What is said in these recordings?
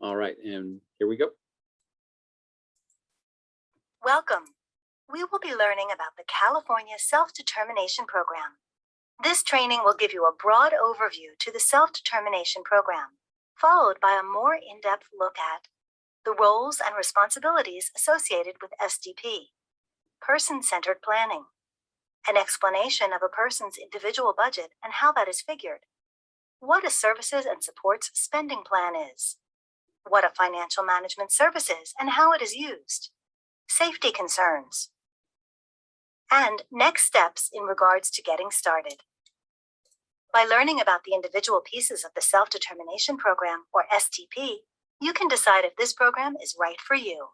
All right, and here we go. Welcome. We will be learning about the California Self-Determination Program. This training will give you a broad overview to the Self-Determination Program, followed by a more in-depth look at the roles and responsibilities associated with SDP, person-centered planning, an explanation of a person's individual budget and how that is figured, what a services and supports spending plan is, what a financial management service is and how it is used, safety concerns, and next steps in regards to getting started. By learning about the individual pieces of the Self-Determination Program, or STP, you can decide if this program is right for you.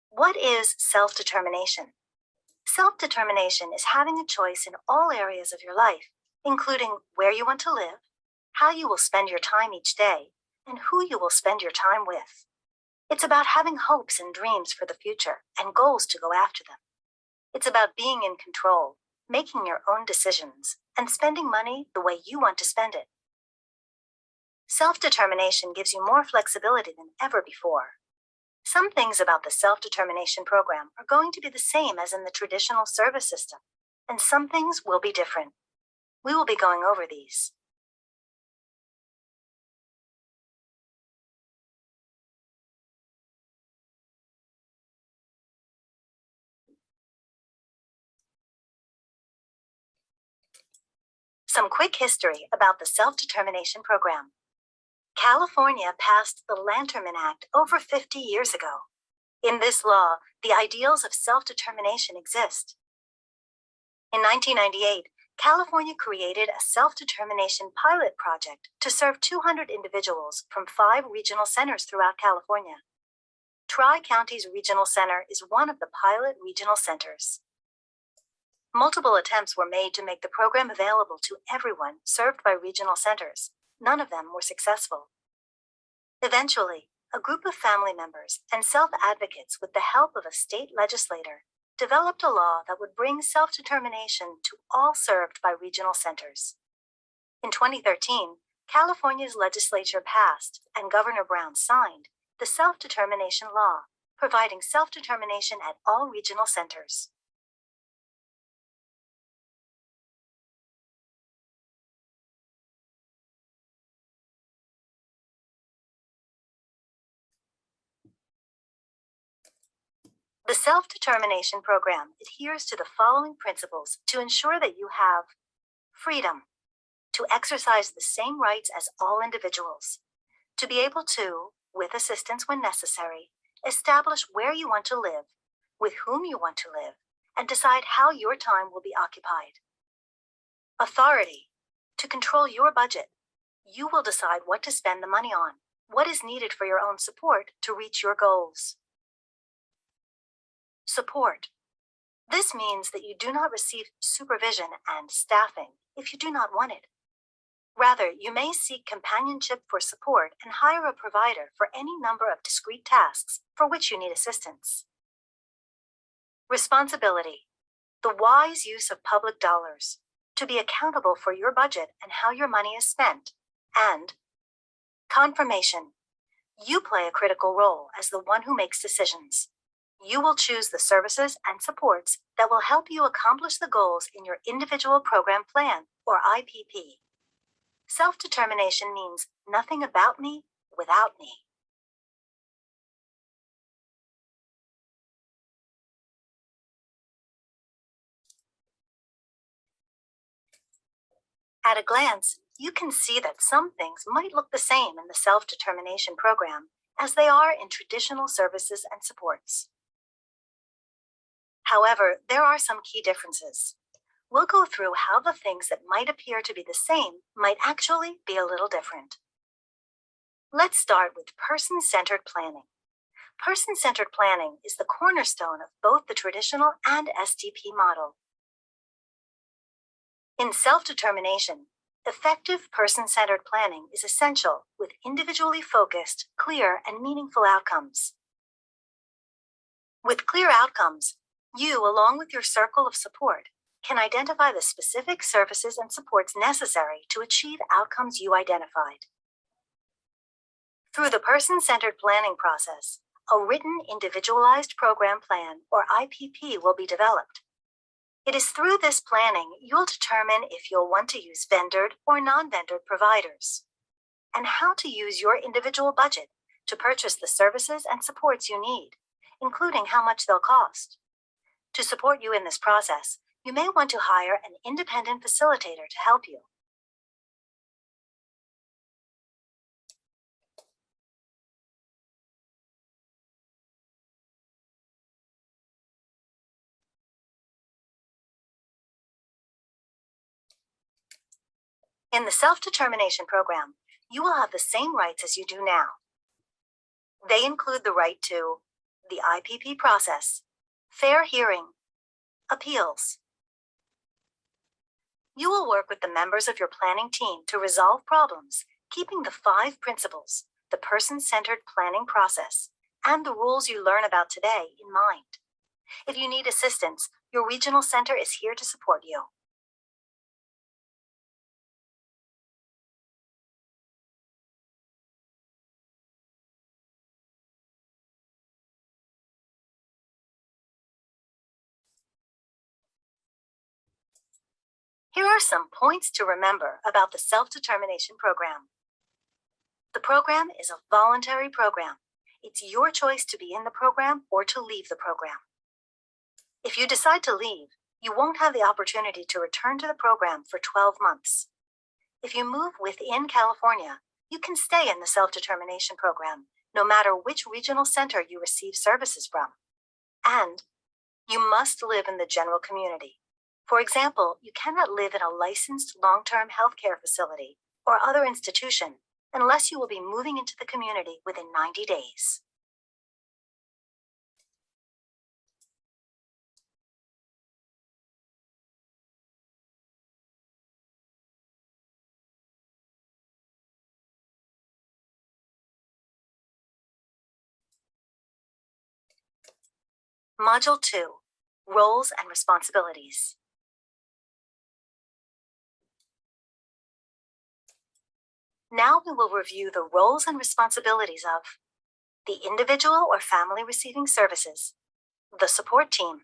What is self-determination? Self-determination is having a choice in all areas of your life, including where you want to live, how you will spend your time each day, and who you will spend your time with. It's about having hopes and dreams for the future and goals to go after them. It's about being in control, making your own decisions, and spending money the way you want to spend it. Self-determination gives you more flexibility than ever before. Some things about the self-determination program are going to be the same as in the traditional service system, and some things will be different. We will be going over these. Some quick history about the Self-Determination Program. California passed the Lanterman Act over 50 years ago. In this law, the ideals of self-determination exist. In 1998, California created a self-determination pilot project to serve 200 individuals from 5 regional centers throughout California. Tri-Counties Regional Center is one of the pilot regional centers. Multiple attempts were made to make the program available to everyone served by regional centers. None of them were successful. Eventually, a group of family members and self-advocates with the help of a state legislator developed a law that would bring self-determination to all served by regional centers. In 2013, California's legislature passed and Governor Brown signed the Self-Determination Law, providing self-determination at all regional centers. The Self-Determination Program adheres to the following principles to ensure that you have freedom to exercise the same rights as all individuals, to be able to, with assistance when necessary, establish where you want to live, with whom you want to live, and decide how your time will be occupied. Authority to control your budget. You will decide what to spend the money on, what is needed for your own support to reach your goals. Support. This means that you do not receive supervision and staffing if you do not want it. Rather, you may seek companionship for support and hire a provider for any number of discrete tasks for which you need assistance. Responsibility. The wise use of public dollars. To be accountable for your budget and how your money is spent. And confirmation. You play a critical role as the one who makes decisions. You will choose the services and supports that will help you accomplish the goals in your individual program plan, or IPP. Self-determination means nothing about me without me. At a glance, you can see that some things might look the same in the Self-Determination Program as they are in traditional services and supports. However, there are some key differences. We'll go through how the things that might appear to be the same might actually be a little different. Let's start with person-centered planning. Person-centered planning is the cornerstone of both the traditional and SDP model. In self-determination, effective person-centered planning is essential with individually focused, clear, and meaningful outcomes. With clear outcomes, you, along with your circle of support, can identify the specific services and supports necessary to achieve outcomes you identified. Through the person-centered planning process, a written individualized program plan, or IPP, will be developed. It is through this planning you'll determine if you'll want to use vendored or non-vendored providers, and how to use your individual budget to purchase the services and supports you need, including how much they'll cost. To support you in this process, you may want to hire an independent facilitator to help you. In the self-determination program, you will have the same rights as you do now. They include the right to the IPP process, fair hearing, appeals. You will work with the members of your planning team to resolve problems, keeping the 5 principles, the person-centered planning process, and the rules you learn about today in mind. If you need assistance, your regional center is here to support you. Here are some points to remember about the self-determination program. The program is a voluntary program. It's your choice to be in the program or to leave the program. If you decide to leave, you won't have the opportunity to return to the program for 12 months. If you move within California, you can stay in the self-determination program, no matter which regional center you receive services from. And you must live in the general community. For example, you cannot live in a licensed long-term healthcare facility or other institution unless you will be moving into the community within 90 days. Module 2, Roles and Responsibilities. Now we will review the roles and responsibilities of the individual or family receiving services, the support team,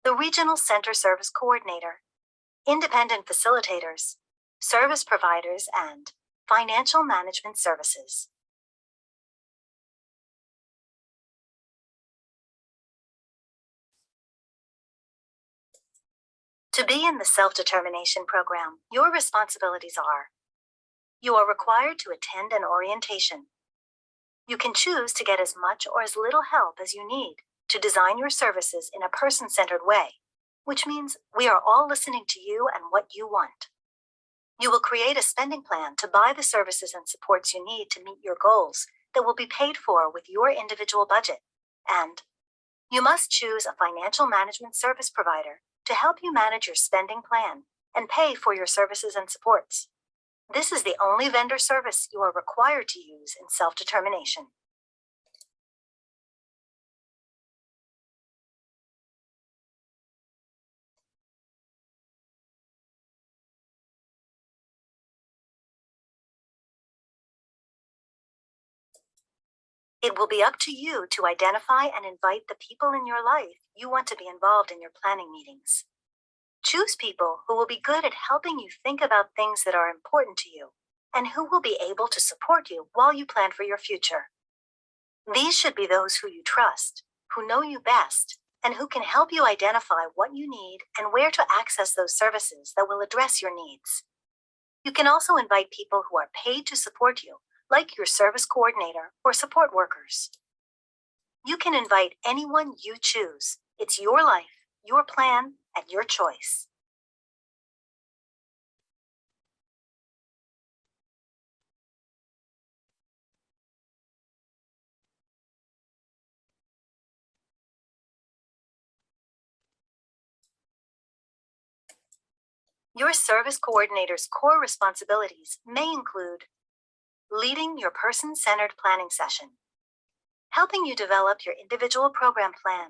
the regional center service coordinator, independent facilitators, service providers, and financial management services. To be in the self-determination program, your responsibilities are: you are required to attend an orientation. You can choose to get as much or as little help as you need to design your services in a person-centered way, which means we are all listening to you and what you want. You will create a spending plan to buy the services and supports you need to meet your goals that will be paid for with your individual budget. And you must choose a financial management service provider to help you manage your spending plan and pay for your services and supports. This is the only vendor service you are required to use in self-determination. It will be up to you to identify and invite the people in your life you want to be involved in your planning meetings. Choose people who will be good at helping you think about things that are important to you and who will be able to support you while you plan for your future. These should be those who you trust, who know you best, and who can help you identify what you need and where to access those services that will address your needs. You can also invite people who are paid to support you, like your service coordinator or support workers. You can invite anyone you choose. It's your life, your plan, and your choice. Your service coordinator's core responsibilities may include leading your person-centered planning session, helping you develop your individual program plan,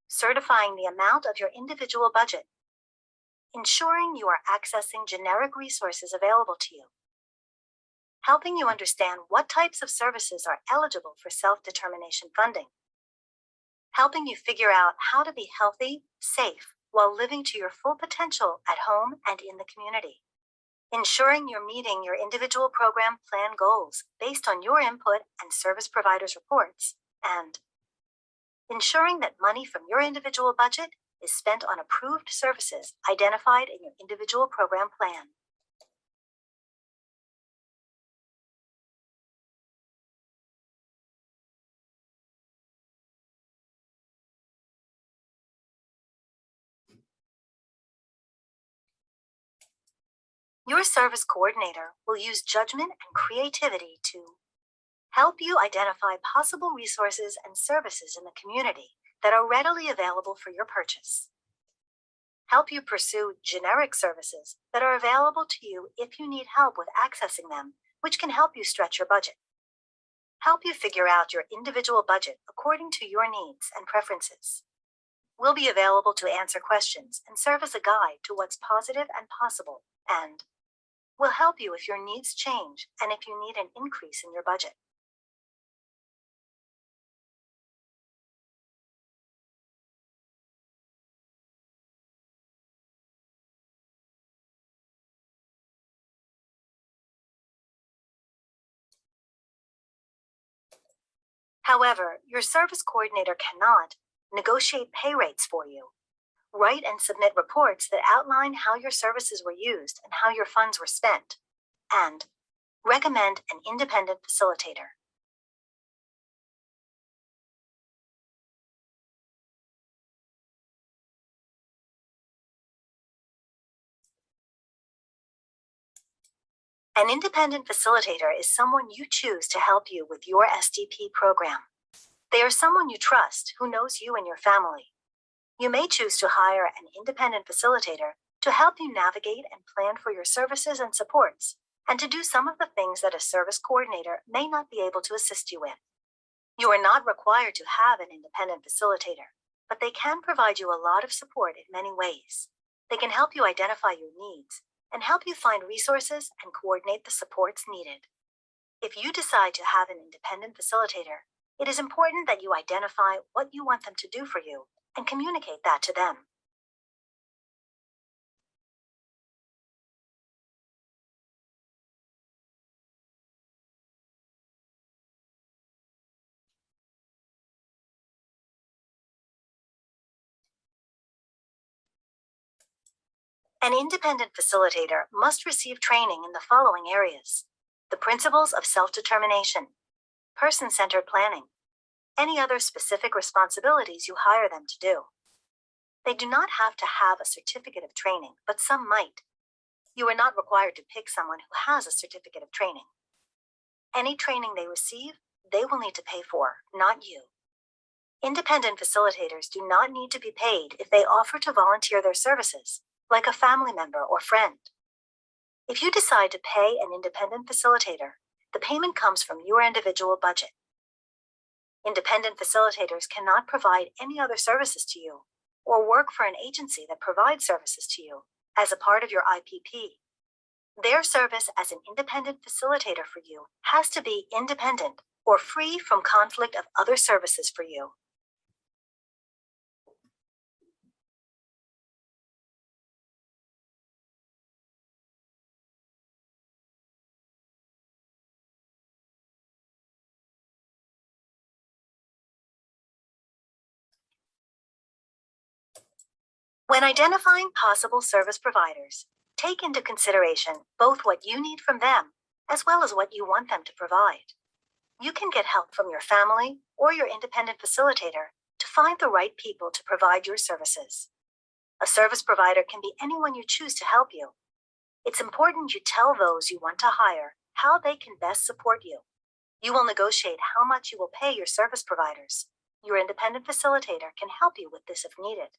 certifying the amount of your individual budget, ensuring you are accessing generic resources available to you. Helping you understand what types of services are eligible for self-determination funding. Helping you figure out how to be healthy, safe, while living to your full potential at home and in the community. Ensuring you're meeting your individual program plan goals based on your input and service providers' reports, and ensuring that money from your individual budget is spent on approved services identified in your individual program plan. Your service coordinator will use judgment and creativity to help you identify possible resources and services in the community that are readily available for your purchase. Help you pursue generic services that are available to you if you need help with accessing them, which can help you stretch your budget. Help you figure out your individual budget according to your needs and preferences. Will be available to answer questions and serve as a guide to what's positive and possible, and will help you if your needs change and if you need an increase in your budget. However, your service coordinator cannot negotiate pay rates for you, write and submit reports that outline how your services were used and how your funds were spent, and recommend an independent facilitator. An independent facilitator is someone you choose to help you with your SDP program. They are someone you trust who knows you and your family. You may choose to hire an independent facilitator to help you navigate and plan for your services and supports, and to do some of the things that a service coordinator may not be able to assist you with. You are not required to have an independent facilitator, but they can provide you a lot of support in many ways. They can help you identify your needs and help you find resources and coordinate the supports needed. If you decide to have an independent facilitator, it is important that you identify what you want them to do for you and communicate that to them. An independent facilitator must receive training in the following areas: the principles of self-determination, person-centered planning, any other specific responsibilities you hire them to do. They do not have to have a certificate of training, but some might. You are not required to pick someone who has a certificate of training. Any training they receive, they will need to pay for, not you. Independent facilitators do not need to be paid if they offer to volunteer their services, like a family member or friend. If you decide to pay an independent facilitator, the payment comes from your individual budget. Independent facilitators cannot provide any other services to you, or work for an agency that provides services to you as a part of your IPP. Their service as an independent facilitator for you has to be independent or free from conflict of other services for you. When identifying possible service providers, take into consideration both what you need from them as well as what you want them to provide. You can get help from your family or your independent facilitator to find the right people to provide your services. A service provider can be anyone you choose to help you. It's important you tell those you want to hire how they can best support you. You will negotiate how much you will pay your service providers. Your independent facilitator can help you with this if needed.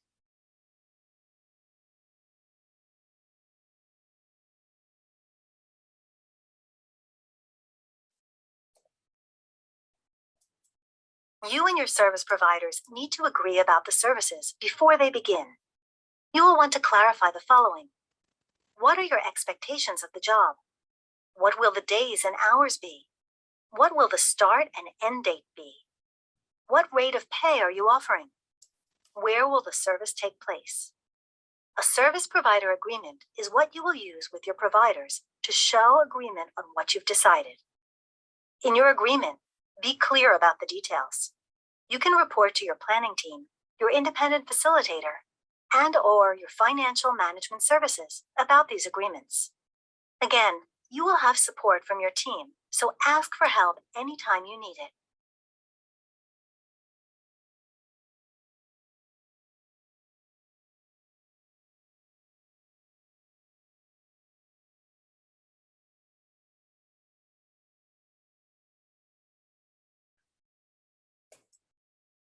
You and your service providers need to agree about the services before they begin. You will want to clarify the following. What are your expectations of the job? What will the days and hours be? What will the start and end date be? What rate of pay are you offering? Where will the service take place? A service provider agreement is what you will use with your providers to show agreement on what you've decided. In your agreement, be clear about the details. You can report to your planning team, your independent facilitator, and/or your financial management services about these agreements. Again, you will have support from your team, so ask for help anytime you need it.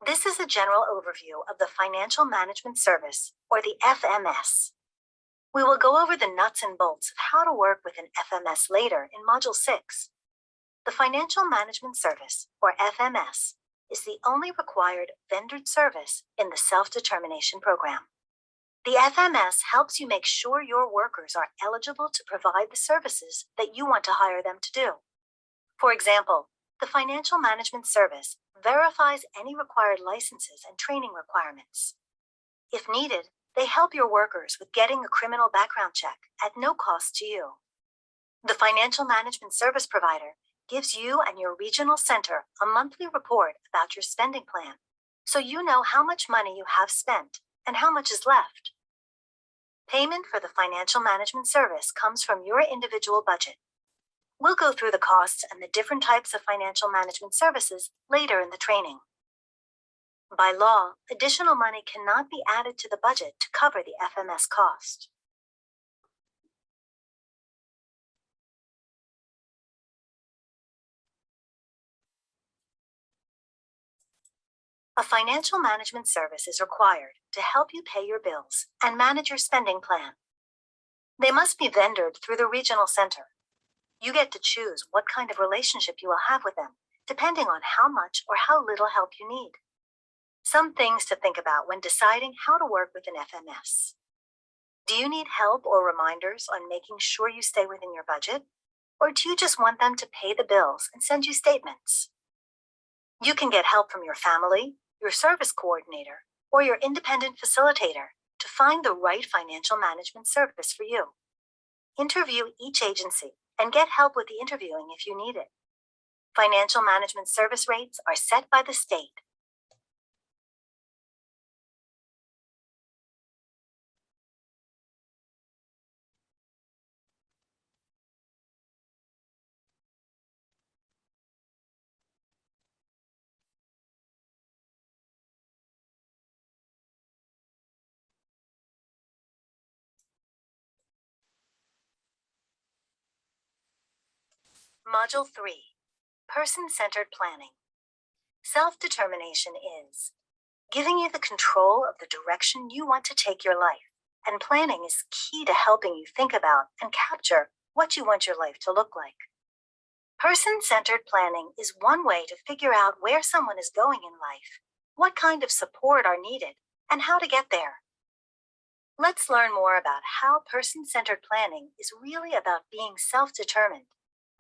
This is a general overview of the Financial Management Service, or the FMS. We will go over the nuts and bolts of how to work with an FMS later in Module 6. The Financial Management Service, or FMS, is the only required vendored service in the Self-Determination Program. The FMS helps you make sure your workers are eligible to provide the services that you want to hire them to do. For example, the Financial Management Service verifies any required licenses and training requirements. If needed, they help your workers with getting a criminal background check at no cost to you. The Financial Management Service Provider gives you and your regional center a monthly report about your spending plan, so you know how much money you have spent and how much is left. Payment for the Financial Management Service comes from your individual budget. We'll go through the costs and the different types of financial management services later in the training. By law, additional money cannot be added to the budget to cover the FMS cost. A financial management service is required to help you pay your bills and manage your spending plan. They must be vendored through the regional center. You get to choose what kind of relationship you will have with them, depending on how much or how little help you need. Some things to think about when deciding how to work with an FMS. Do you need help or reminders on making sure you stay within your budget? Or do you just want them to pay the bills and send you statements? You can get help from your family, your service coordinator, or your independent facilitator to find the right financial management service for you. Interview each agency and get help with the interviewing if you need it. Financial management service rates are set by the state. Module 3, Person-Centered Planning. Self-determination is giving you the control of the direction you want to take your life, and planning is key to helping you think about and capture what you want your life to look like. Person-centered planning is one way to figure out where someone is going in life, what kind of support are needed, and how to get there. Let's learn more about how person-centered planning is really about being self-determined,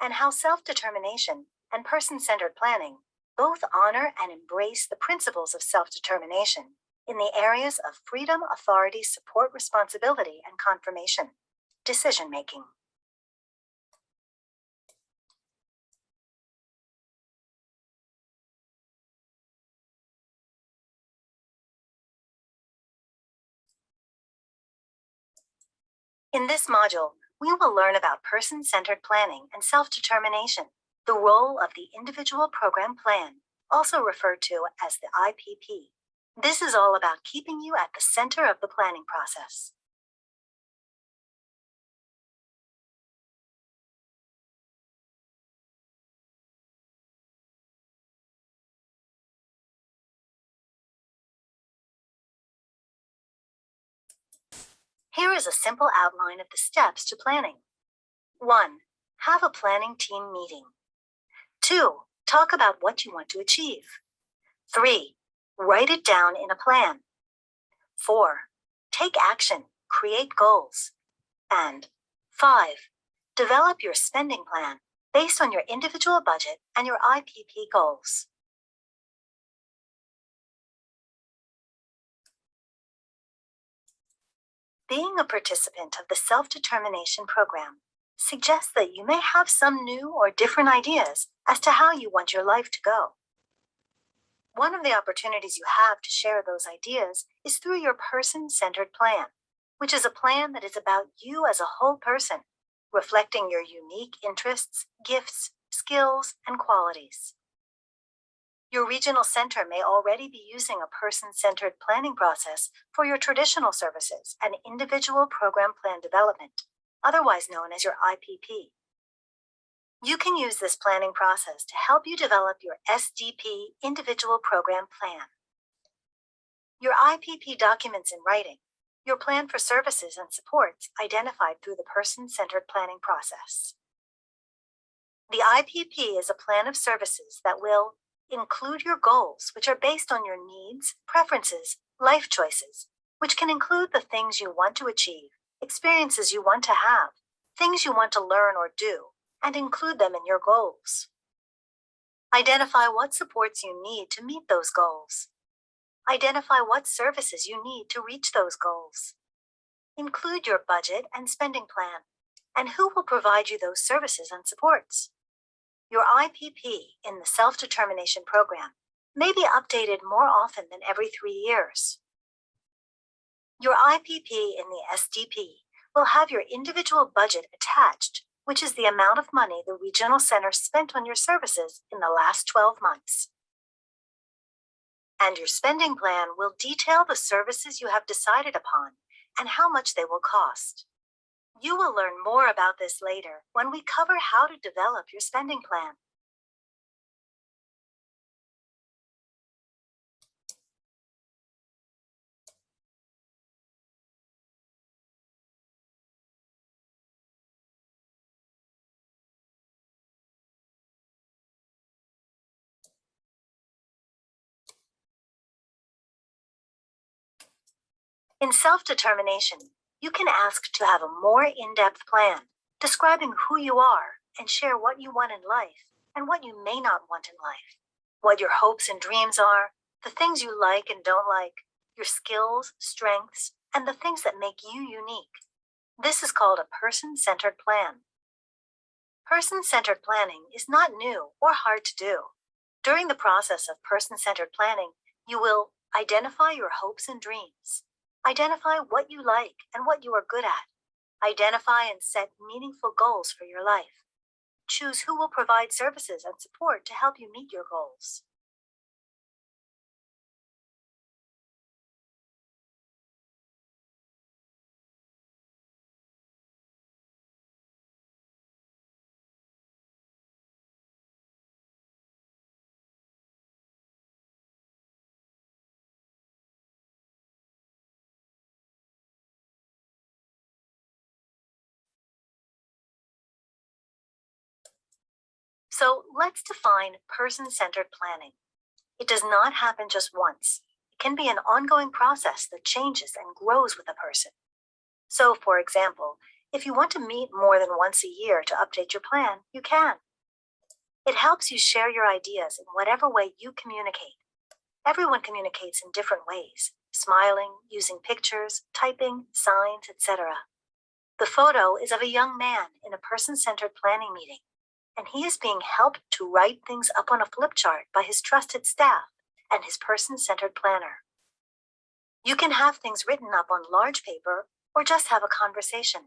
and how self-determination and person-centered planning both honor and embrace the principles of self-determination in the areas of freedom, authority, support, responsibility, and confirmation, decision-making. In this module, we will learn about person-centered planning and self-determination, the role of the individual program plan, also referred to as the IPP. This is all about keeping you at the center of the planning process. Here is a simple outline of the steps to planning. 1. Have a planning team meeting. 2. Talk about what you want to achieve. 3. Write it down in a plan. 4. Take action, create goals. And 5. Develop your spending plan based on your individual budget and your IPP goals. Being a participant of the Self-Determination Program suggests that you may have some new or different ideas as to how you want your life to go. One of the opportunities you have to share those ideas is through your person-centered plan, which is a plan that is about you as a whole person, reflecting your unique interests, gifts, skills, and qualities. Your regional center may already be using a person-centered planning process for your traditional services and individual program plan development, otherwise known as your IPP. You can use this planning process to help you develop your SDP individual program plan. Your IPP documents in writing, your plan for services and supports identified through the person-centered planning process. The IPP is a plan of services that will include your goals, which are based on your needs, preferences, life choices, which can include the things you want to achieve, experiences you want to have, things you want to learn or do, and include them in your goals. Identify what supports you need to meet those goals. Identify what services you need to reach those goals. Include your budget and spending plan, and who will provide you those services and supports. Your IPP in the Self-Determination Program may be updated more often than every 3 years. Your IPP in the SDP will have your individual budget attached, which is the amount of money the regional center spent on your services in the last 12 months. And your spending plan will detail the services you have decided upon and how much they will cost. You will learn more about this later when we cover how to develop your spending plan. In self-determination, you can ask to have a more in-depth plan, describing who you are and share what you want in life and what you may not want in life, what your hopes and dreams are, the things you like and don't like, your skills, strengths, and the things that make you unique. This is called a person-centered plan. Person-centered planning is not new or hard to do. During the process of person-centered planning, you will identify your hopes and dreams. Identify what you like and what you are good at. Identify and set meaningful goals for your life. Choose who will provide services and support to help you meet your goals. So let's define person-centered planning. It does not happen just once. It can be an ongoing process that changes and grows with a person. So, for example, if you want to meet more than once a year to update your plan, you can. It helps you share your ideas in whatever way you communicate. Everyone communicates in different ways, smiling, using pictures, typing, signs, etc. The photo is of a young man in a person-centered planning meeting, and he is being helped to write things up on a flip chart by his trusted staff and his person-centered planner. You can have things written up on large paper or just have a conversation.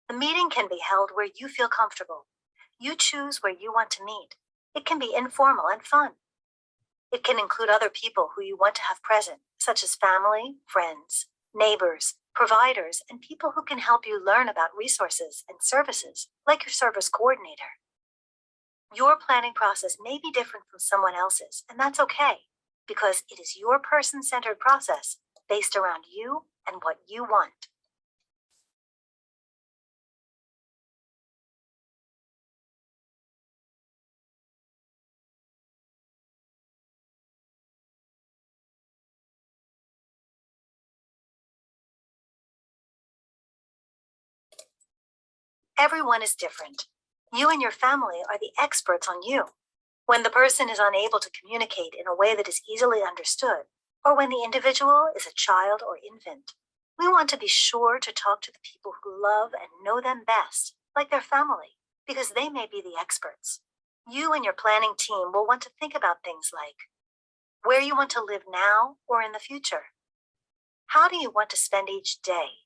The meeting can be held where you feel comfortable. You choose where you want to meet. It can be informal and fun. It can include other people who you want to have present, such as family, friends, neighbors, providers, and people who can help you learn about resources and services, like your service coordinator. Your planning process may be different from someone else's, and that's okay, because it is your person-centered process based around you and what you want. Everyone is different. You and your family are the experts on you. When the person is unable to communicate in a way that is easily understood, or when the individual is a child or infant, we want to be sure to talk to the people who love and know them best, like their family, because they may be the experts. You and your planning team will want to think about things like where you want to live now or in the future. How do you want to spend each day?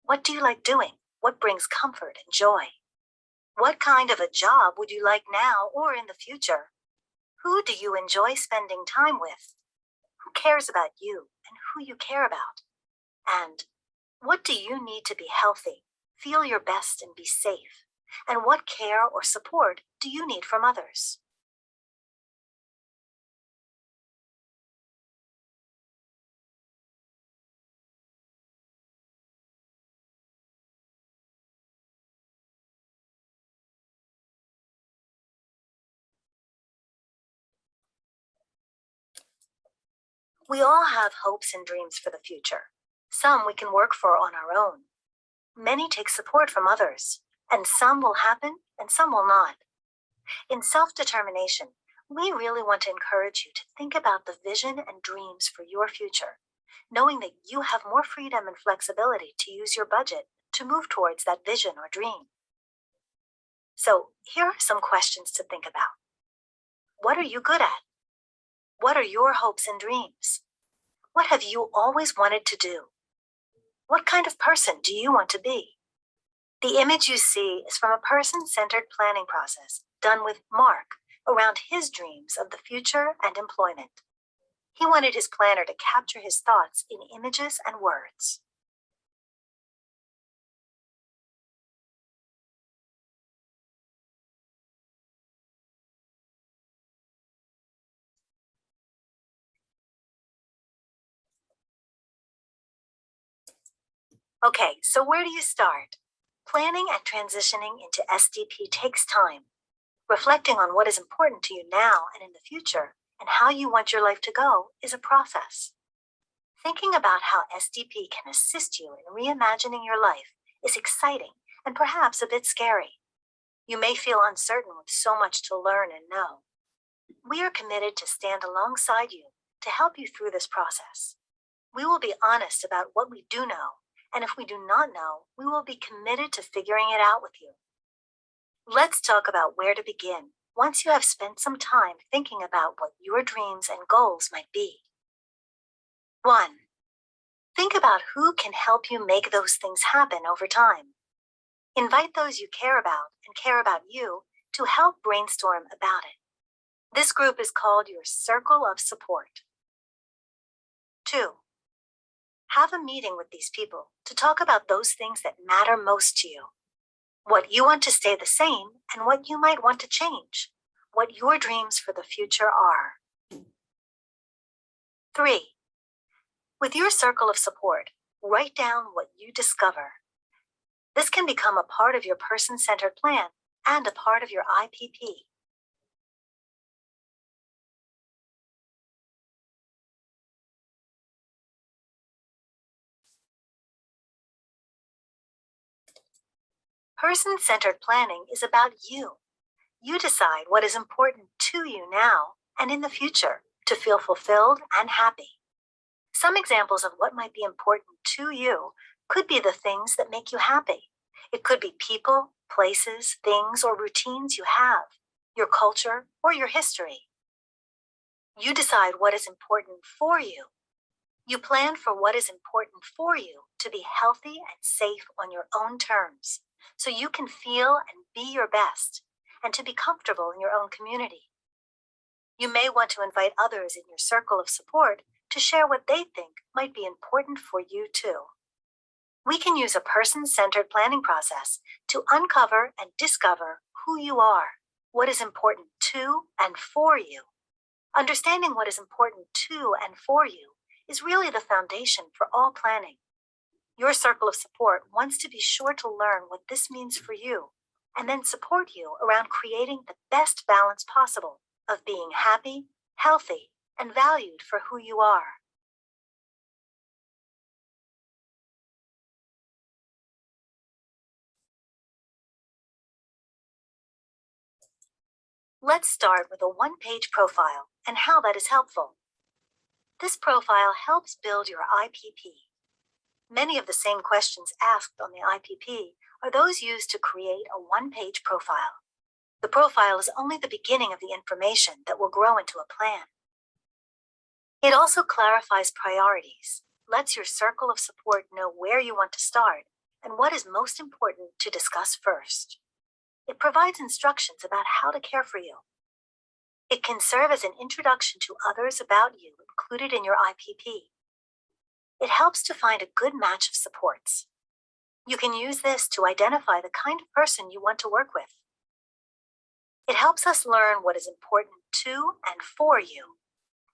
What do you like doing? What brings comfort and joy? What kind of a job would you like now or in the future? Who do you enjoy spending time with? Who cares about you and who you care about? And what do you need to be healthy, feel your best, and be safe? And what care or support do you need from others? We all have hopes and dreams for the future. Some we can work for on our own. Many take support from others, and some will happen and some will not. In self-determination, we really want to encourage you to think about the vision and dreams for your future, knowing that you have more freedom and flexibility to use your budget to move towards that vision or dream. So here are some questions to think about. What are you good at? What are your hopes and dreams? What have you always wanted to do? What kind of person do you want to be? The image you see is from a person-centered planning process done with Mark around his dreams of the future and employment. He wanted his planner to capture his thoughts in images and words. Okay, so where do you start? Planning and transitioning into SDP takes time. Reflecting on what is important to you now and in the future and how you want your life to go is a process. Thinking about how SDP can assist you in reimagining your life is exciting and perhaps a bit scary. You may feel uncertain with so much to learn and know. We are committed to stand alongside you to help you through this process. We will be honest about what we do know, and if we do not know, we will be committed to figuring it out with you. Let's talk about where to begin once you have spent some time thinking about what your dreams and goals might be. 1. Think about who can help you make those things happen over time. Invite those you care about and care about you to help brainstorm about it. This group is called your circle of support. 2. Have a meeting with these people to talk about those things that matter most to you. What you want to stay the same and what you might want to change. What your dreams for the future are. 3. With your circle of support, write down what you discover. This can become a part of your person-centered plan and a part of your IPP. Person-centered planning is about you. You decide what is important to you now and in the future to feel fulfilled and happy. Some examples of what might be important to you could be the things that make you happy. It could be people, places, things, or routines you have, your culture, or your history. You decide what is important for you. You plan for what is important for you to be healthy and safe on your own terms, so you can feel and be your best, and to be comfortable in your own community. You may want to invite others in your circle of support to share what they think might be important for you too. We can use a person-centered planning process to uncover and discover who you are, what is important to and for you. Understanding what is important to and for you is really the foundation for all planning. Your circle of support wants to be sure to learn what this means for you, and then support you around creating the best balance possible of being happy, healthy, and valued for who you are. Let's start with a one-page profile and how that is helpful. This profile helps build your IPP. Many of the same questions asked on the IPP are those used to create a one-page profile. The profile is only the beginning of the information that will grow into a plan. It also clarifies priorities, lets your circle of support know where you want to start and what is most important to discuss first. It provides instructions about how to care for you. It can serve as an introduction to others about you included in your IPP. It helps to find a good match of supports. You can use this to identify the kind of person you want to work with. It helps us learn what is important to and for you,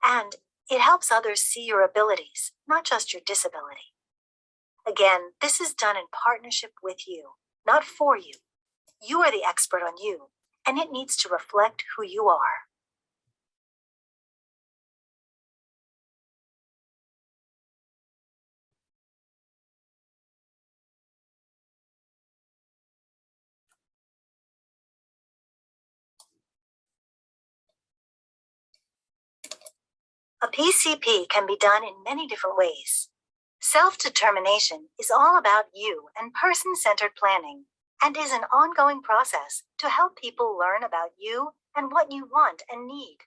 and it helps others see your abilities, not just your disability. Again, this is done in partnership with you, not for you. You are the expert on you, and it needs to reflect who you are. A PCP can be done in many different ways. Self-determination is all about you and person-centered planning, and is an ongoing process to help people learn about you and what you want and need.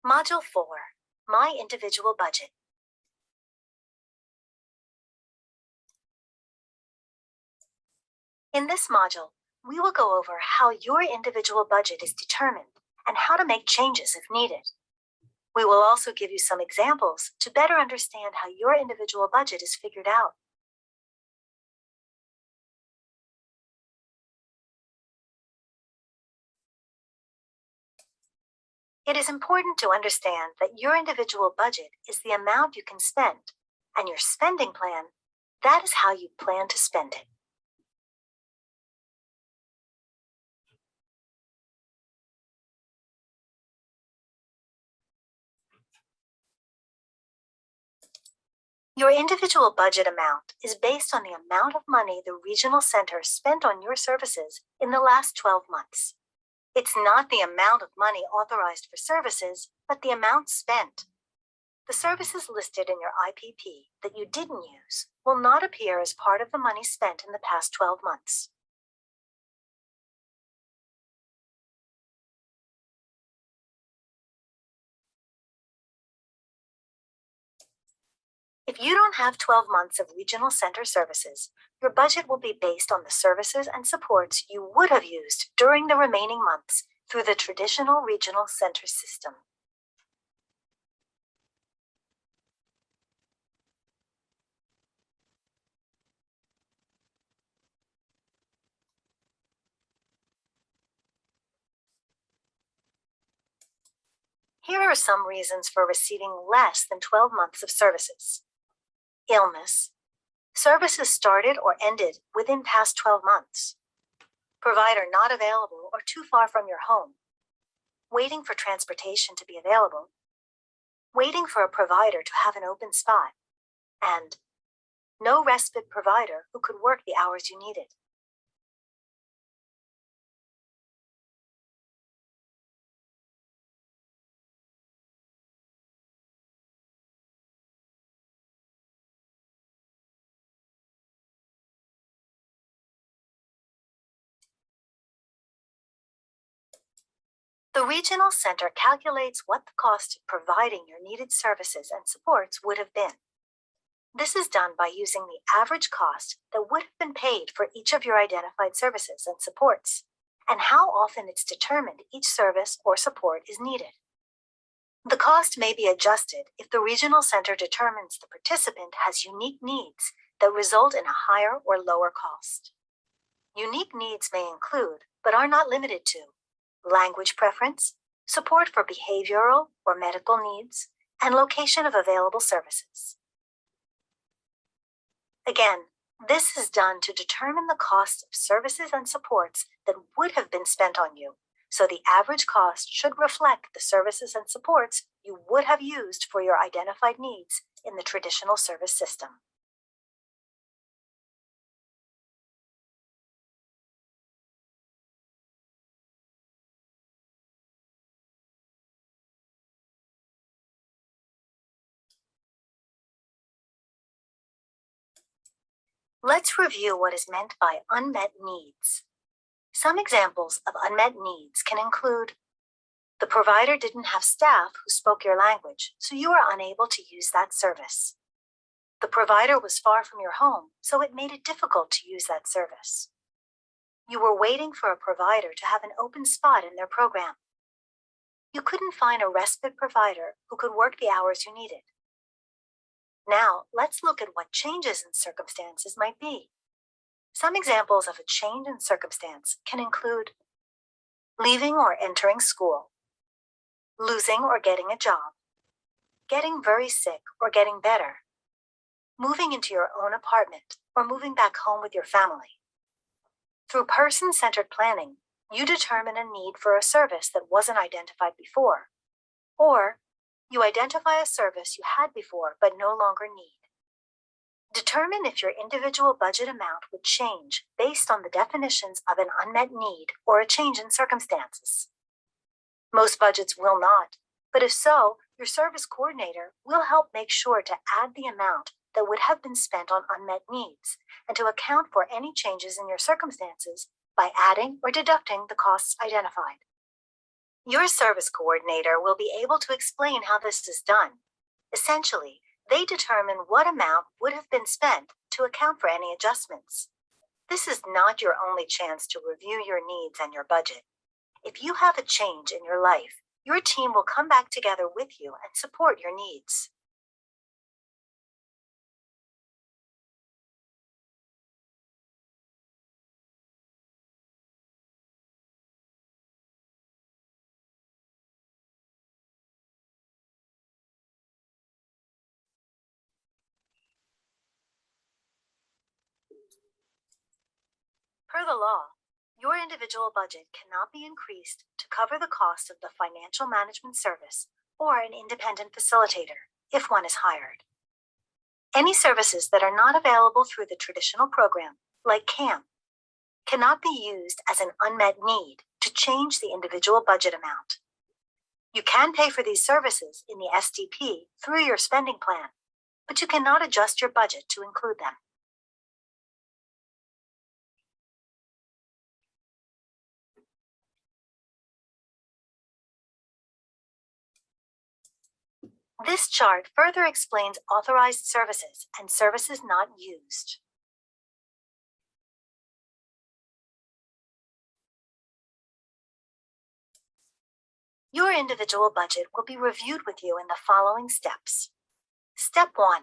Module 4, My Individual Budget. In this module, we will go over how your individual budget is determined and how to make changes if needed. We will also give you some examples to better understand how your individual budget is figured out. It is important to understand that your individual budget is the amount you can spend, and your spending plan, that is how you plan to spend it. Your individual budget amount is based on the amount of money the regional center spent on your services in the last 12 months. It's not the amount of money authorized for services, but the amount spent. The services listed in your IPP that you didn't use will not appear as part of the money spent in the past 12 months. If you don't have 12 months of regional center services, your budget will be based on the services and supports you would have used during the remaining months through the traditional regional center system. Here are some reasons for receiving less than 12 months of services. Illness. Services started or ended within past 12 months. Provider not available or too far from your home. Waiting for transportation to be available. Waiting for a provider to have an open spot. And no respite provider who could work the hours you needed. The regional center calculates what the cost of providing your needed services and supports would have been. This is done by using the average cost that would have been paid for each of your identified services and supports, and how often it's determined each service or support is needed. The cost may be adjusted if the regional center determines the participant has unique needs that result in a higher or lower cost. Unique needs may include, but are not limited to, language preference, support for behavioral or medical needs, and location of available services. Again, this is done to determine the cost of services and supports that would have been spent on you, so the average cost should reflect the services and supports you you would have used for your identified needs in the traditional service system. Let's review what is meant by unmet needs. Some examples of unmet needs can include: the provider didn't have staff who spoke your language, so you were unable to use that service. The provider was far from your home, so it made it difficult to use that service. You were waiting for a provider to have an open spot in their program. You couldn't find a respite provider who could work the hours you needed. Now, let's look at what changes in circumstances might be. Some examples of a change in circumstance can include leaving or entering school, losing or getting a job, getting very sick or getting better, moving into your own apartment, or moving back home with your family. Through person-centered planning, you determine a need for a service that wasn't identified before, or you identify a service you had before but no longer need. Determine if your individual budget amount would change based on the definitions of an unmet need or a change in circumstances. Most budgets will not, but if so, your service coordinator will help make sure to add the amount that would have been spent on unmet needs and to account for any changes in your circumstances by adding or deducting the costs identified. Your service coordinator will be able to explain how this is done. Essentially, they determine what amount would have been spent to account for any adjustments. This is not your only chance to review your needs and your budget. If you have a change in your life, your team will come back together with you and support your needs. Per the law, your individual budget cannot be increased to cover the cost of the financial management service or an independent facilitator if one is hired. Any services that are not available through the traditional program, like CAMP, cannot be used as an unmet need to change the individual budget amount. You can pay for these services in the SDP through your spending plan, but you cannot adjust your budget to include them. This chart further explains authorized services and services not used. Your individual budget will be reviewed with you in the following steps. Step 1.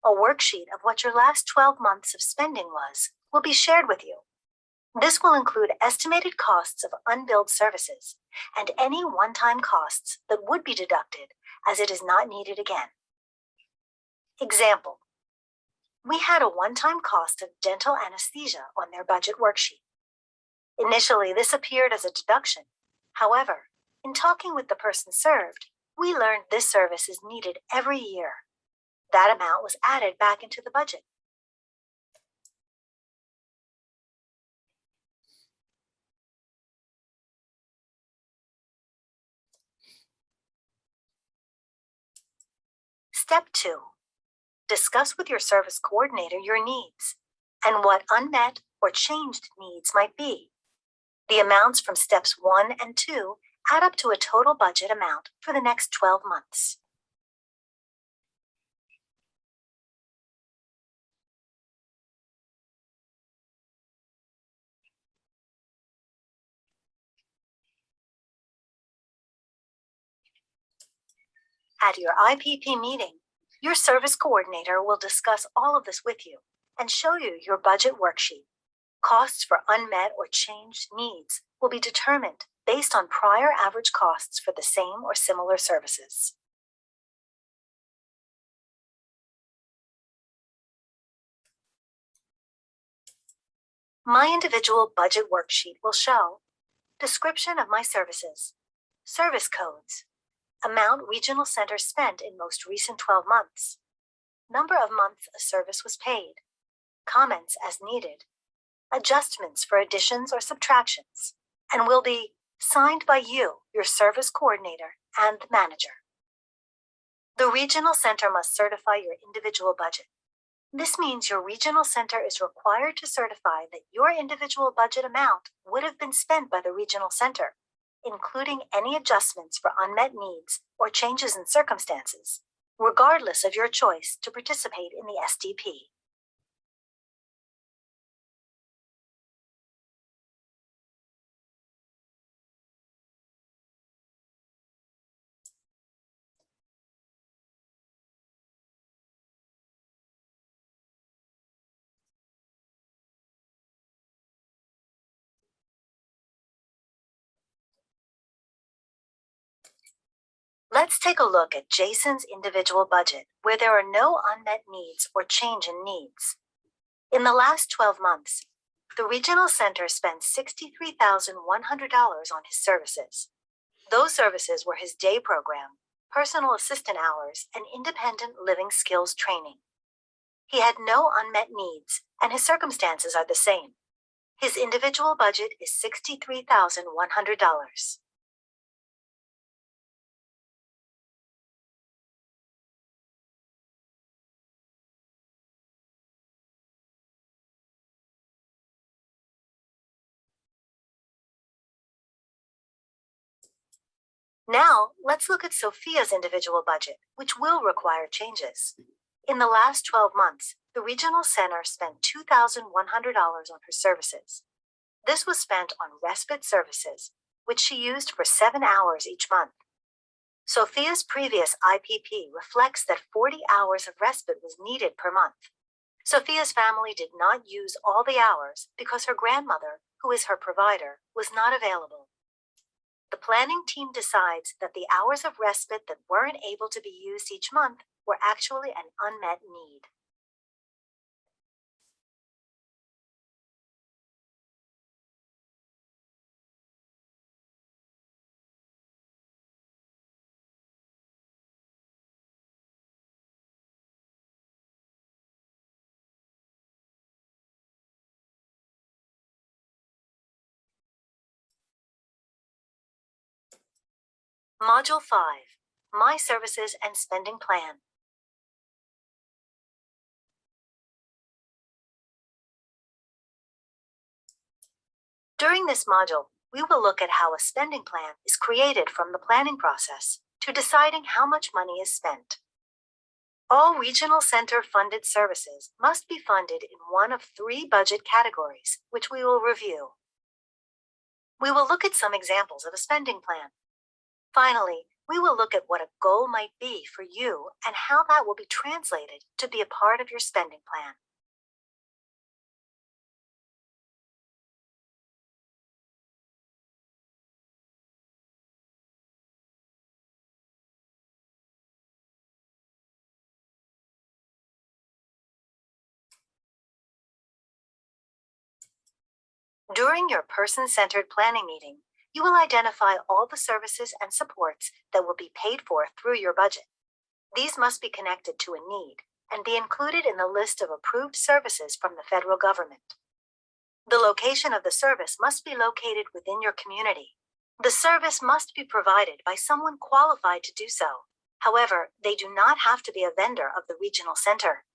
A worksheet of what your last 12 months of spending was will be shared with you. This will include estimated costs of unbilled services and any one-time costs that would be deducted as it is not needed again. Example: we had a one-time cost of dental anesthesia on their budget worksheet. Initially, this appeared as a deduction. However, in talking with the person served, we learned this service is needed every year. That amount was added back into the budget. Step 2. Discuss with your service coordinator your needs and what unmet or changed needs might be. The amounts from steps 1 and 2 add up to a total budget amount for the next 12 months. At your IPP meeting, your service coordinator will discuss all of this with you and show you your budget worksheet. Costs for unmet or changed needs will be determined based on prior average costs for the same or similar services. My individual budget worksheet will show description of my services, service codes, Amount regional centers spent in most recent 12 months. Number of months a service was paid. Comments as needed. Adjustments for additions or subtractions. And will be signed by you, your service coordinator, and the manager. The regional center must certify your individual budget. This means your regional center is required to certify that your individual budget amount would have been spent by the regional center, including any adjustments for unmet needs or changes in circumstances, regardless of your choice to participate in the SDP. Let's take a look at Jason's individual budget, where there are no unmet needs or change in needs. In the last 12 months, the regional center spent $63,100 on his services. Those services were his day program, personal assistant hours, and independent living skills training. He had no unmet needs, and his circumstances are the same. His individual budget is $63,100. Now, let's look at Sophia's individual budget, which will require changes. In the last 12 months, the regional center spent $2,100 on her services. This was spent on respite services, which she used for 7 hours each month. Sophia's previous IPP reflects that 40 hours of respite was needed per month. Sophia's family did not use all the hours because her grandmother, who is her provider, was not available. The planning team decides that the hours of respite that weren't able to be used each month were actually an unmet need. Module 5, My Services and Spending Plan. During this module, we will look at how a spending plan is created from the planning process to deciding how much money is spent. All regional center funded services must be funded in one of 3 budget categories, which we will review. We will look at some examples of a spending plan. Finally, we will look at what a goal might be for you and how that will be translated to be a part of your spending plan. During your person-centered planning meeting, you will identify all the services and supports that will be paid for through your budget. These must be connected to a need and be included in the list of approved services from the federal government. The location of the service must be located within your community. The service must be provided by someone qualified to do so. However, they do not have to be a vendor of the regional center.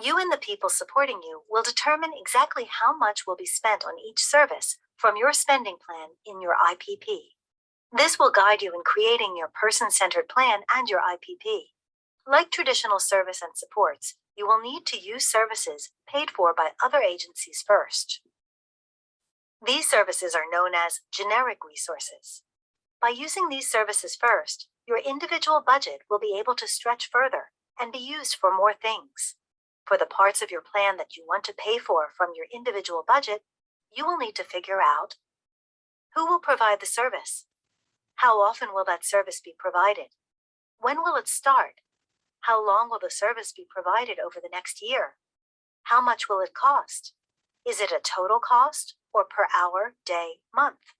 You and the people supporting you will determine exactly how much will be spent on each service from your spending plan in your IPP. This will guide you in creating your person-centered plan and your IPP. Like traditional service and supports, you will need to use services paid for by other agencies first. These services are known as generic resources. By using these services first, your individual budget will be able to stretch further and be used for more things. For the parts of your plan that you want to pay for from your individual budget, you will need to figure out who will provide the service, how often will that service be provided, when will it start, How long will the service be provided over the next year? How much will it cost? Is it a total cost or per hour, day, month?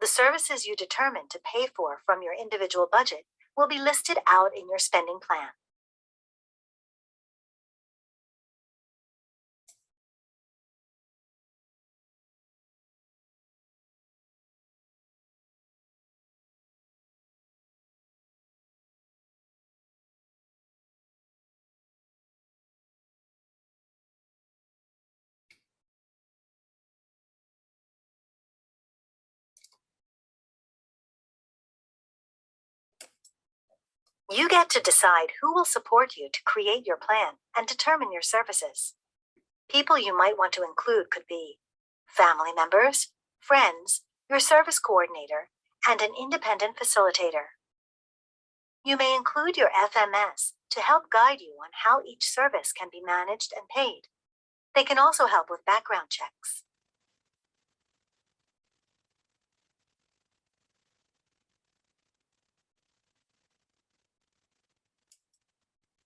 The services you determine to pay for from your individual budget will be listed out in your spending plan. You get to decide who will support you to create your plan and determine your services. People you might want to include could be family members, friends, your service coordinator, and an independent facilitator. You may include your FMS to help guide you on how each service can be managed and paid. They can also help with background checks.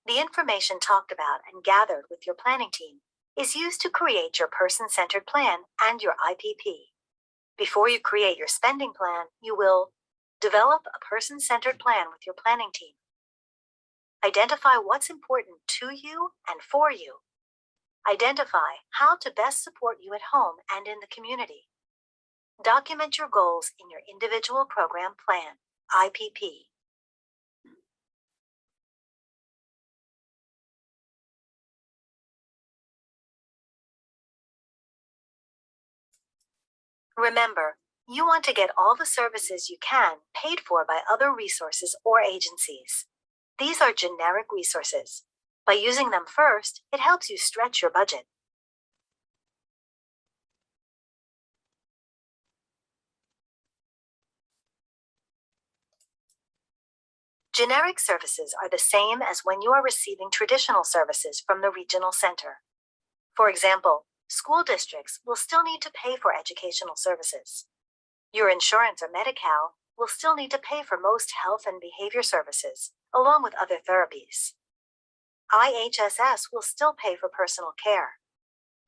The information talked about and gathered with your planning team is used to create your person-centered plan and your IPP. Before you create your spending plan, you will develop a person-centered plan with your planning team. Identify what's important to you and for you. Identify how to best support you at home and in the community. Document your goals in your individual program plan, IPP. Remember, you want to get all the services you can paid for by other resources or agencies. These are generic resources. By using them first, it helps you stretch your budget. Generic services are the same as when you are receiving traditional services from the regional center. For example, school districts will still need to pay for educational services. Your insurance or Medi-Cal will still need to pay for most health and behavior services, along with other therapies. IHSS will still pay for personal care.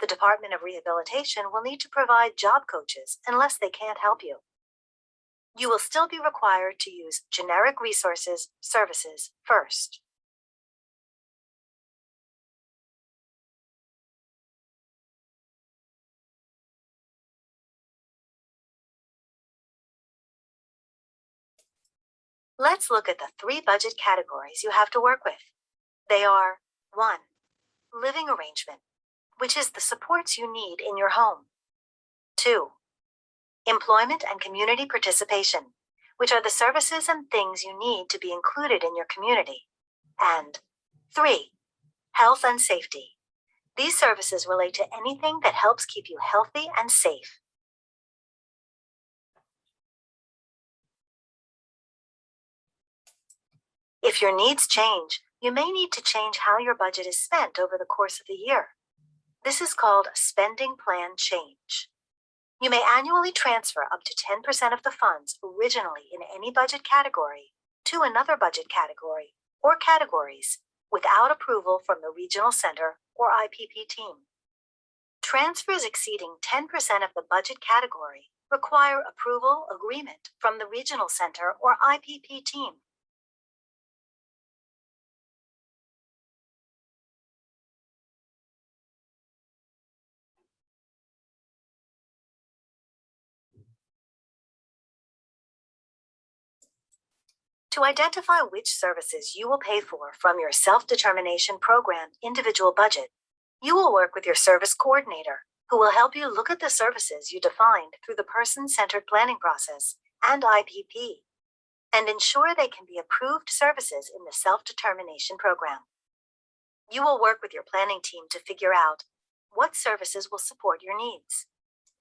The Department of Rehabilitation will need to provide job coaches unless they can't help you. You will still be required to use generic resources, services first. Let's look at the 3 budget categories you have to work with. They are 1. Living arrangement, which is the supports you need in your home. 2. Employment and community participation, which are the services and things you need to be included in your community. And 3. Health and safety. These services relate to anything that helps keep you healthy and safe. If your needs change, you may need to change how your budget is spent over the course of the year. This is called a spending plan change. You may annually transfer up to 10% of the funds originally in any budget category to another budget category or categories without approval from the regional center or IPP team. Transfers exceeding 10% of the budget category require approval agreement from the regional center or IPP team. To identify which services you will pay for from your self-determination program individual budget, you will work with your service coordinator, who will help you look at the services you defined through the person-centered planning process and IPP, and ensure they can be approved services in the self-determination program. You will work with your planning team to figure out what services will support your needs.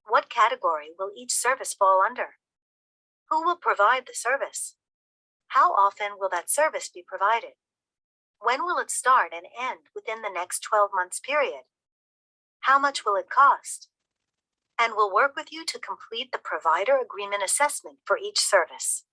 What category will each service fall under? Who will provide the service? How often will that service be provided? When will it start and end within the next 12 months period? How much will it cost? And we'll work with you to complete the provider agreement assessment for each service.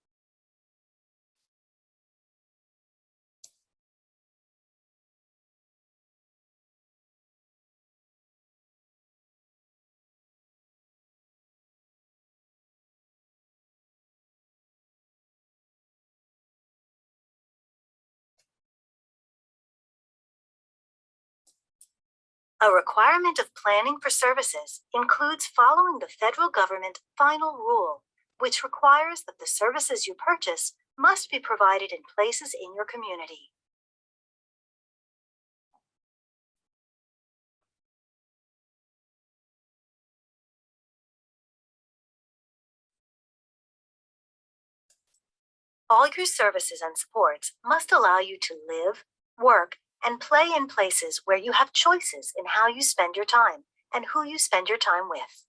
A requirement of planning for services includes following the federal government final rule, which requires that the services you purchase must be provided in places in your community. All your services and supports must allow you to live, work, and play in places where you have choices in how you spend your time and who you spend your time with.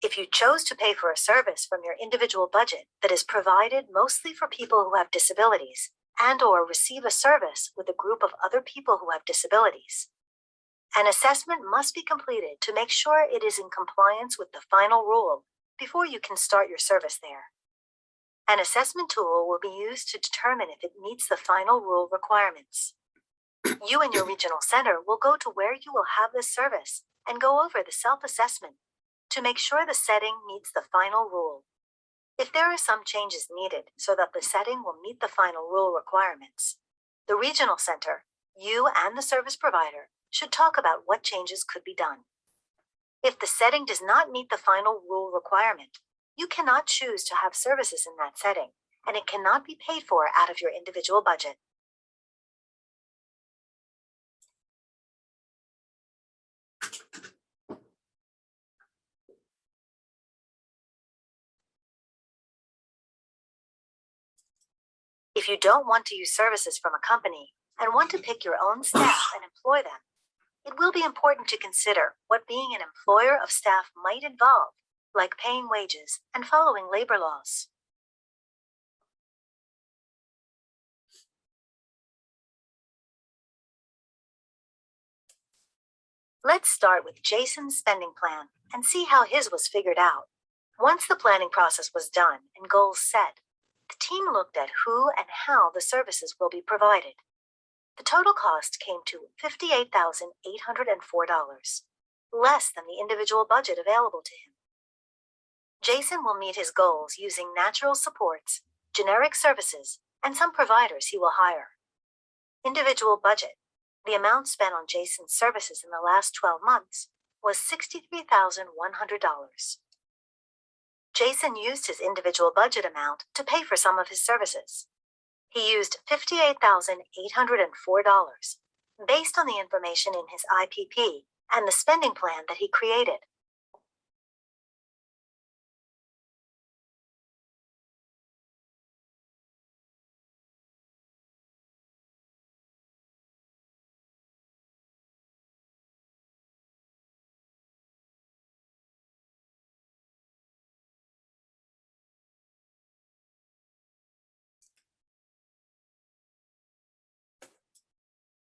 If you chose to pay for a service from your individual budget that is provided mostly for people who have disabilities and/or receive a service with a group of other people who have disabilities, an assessment must be completed to make sure it is in compliance with the final rule before you can start your service there. An assessment tool will be used to determine if it meets the final rule requirements. You and your regional center will go to where you will have this service and go over the self-assessment to make sure the setting meets the final rule. If there are some changes needed so that the setting will meet the final rule requirements, the regional center, you and the service provider should talk about what changes could be done. If the setting does not meet the final rule requirement, you cannot choose to have services in that setting, and it cannot be paid for out of your individual budget. If you don't want to use services from a company and want to pick your own staff and employ them, it will be important to consider what being an employer of staff might involve, like paying wages and following labor laws. Let's start with Jason's spending plan and see how his was figured out. Once the planning process was done and goals set, the team looked at who and how the services will be provided. The total cost came to $58,804, less than the individual budget available to him. Jason will meet his goals using natural supports, generic services, and some providers he will hire. Individual budget. The amount spent on Jason's services in the last 12 months was $63,100. Jason used his individual budget amount to pay for some of his services. He used $58,804 based on the information in his IPP and the spending plan that he created.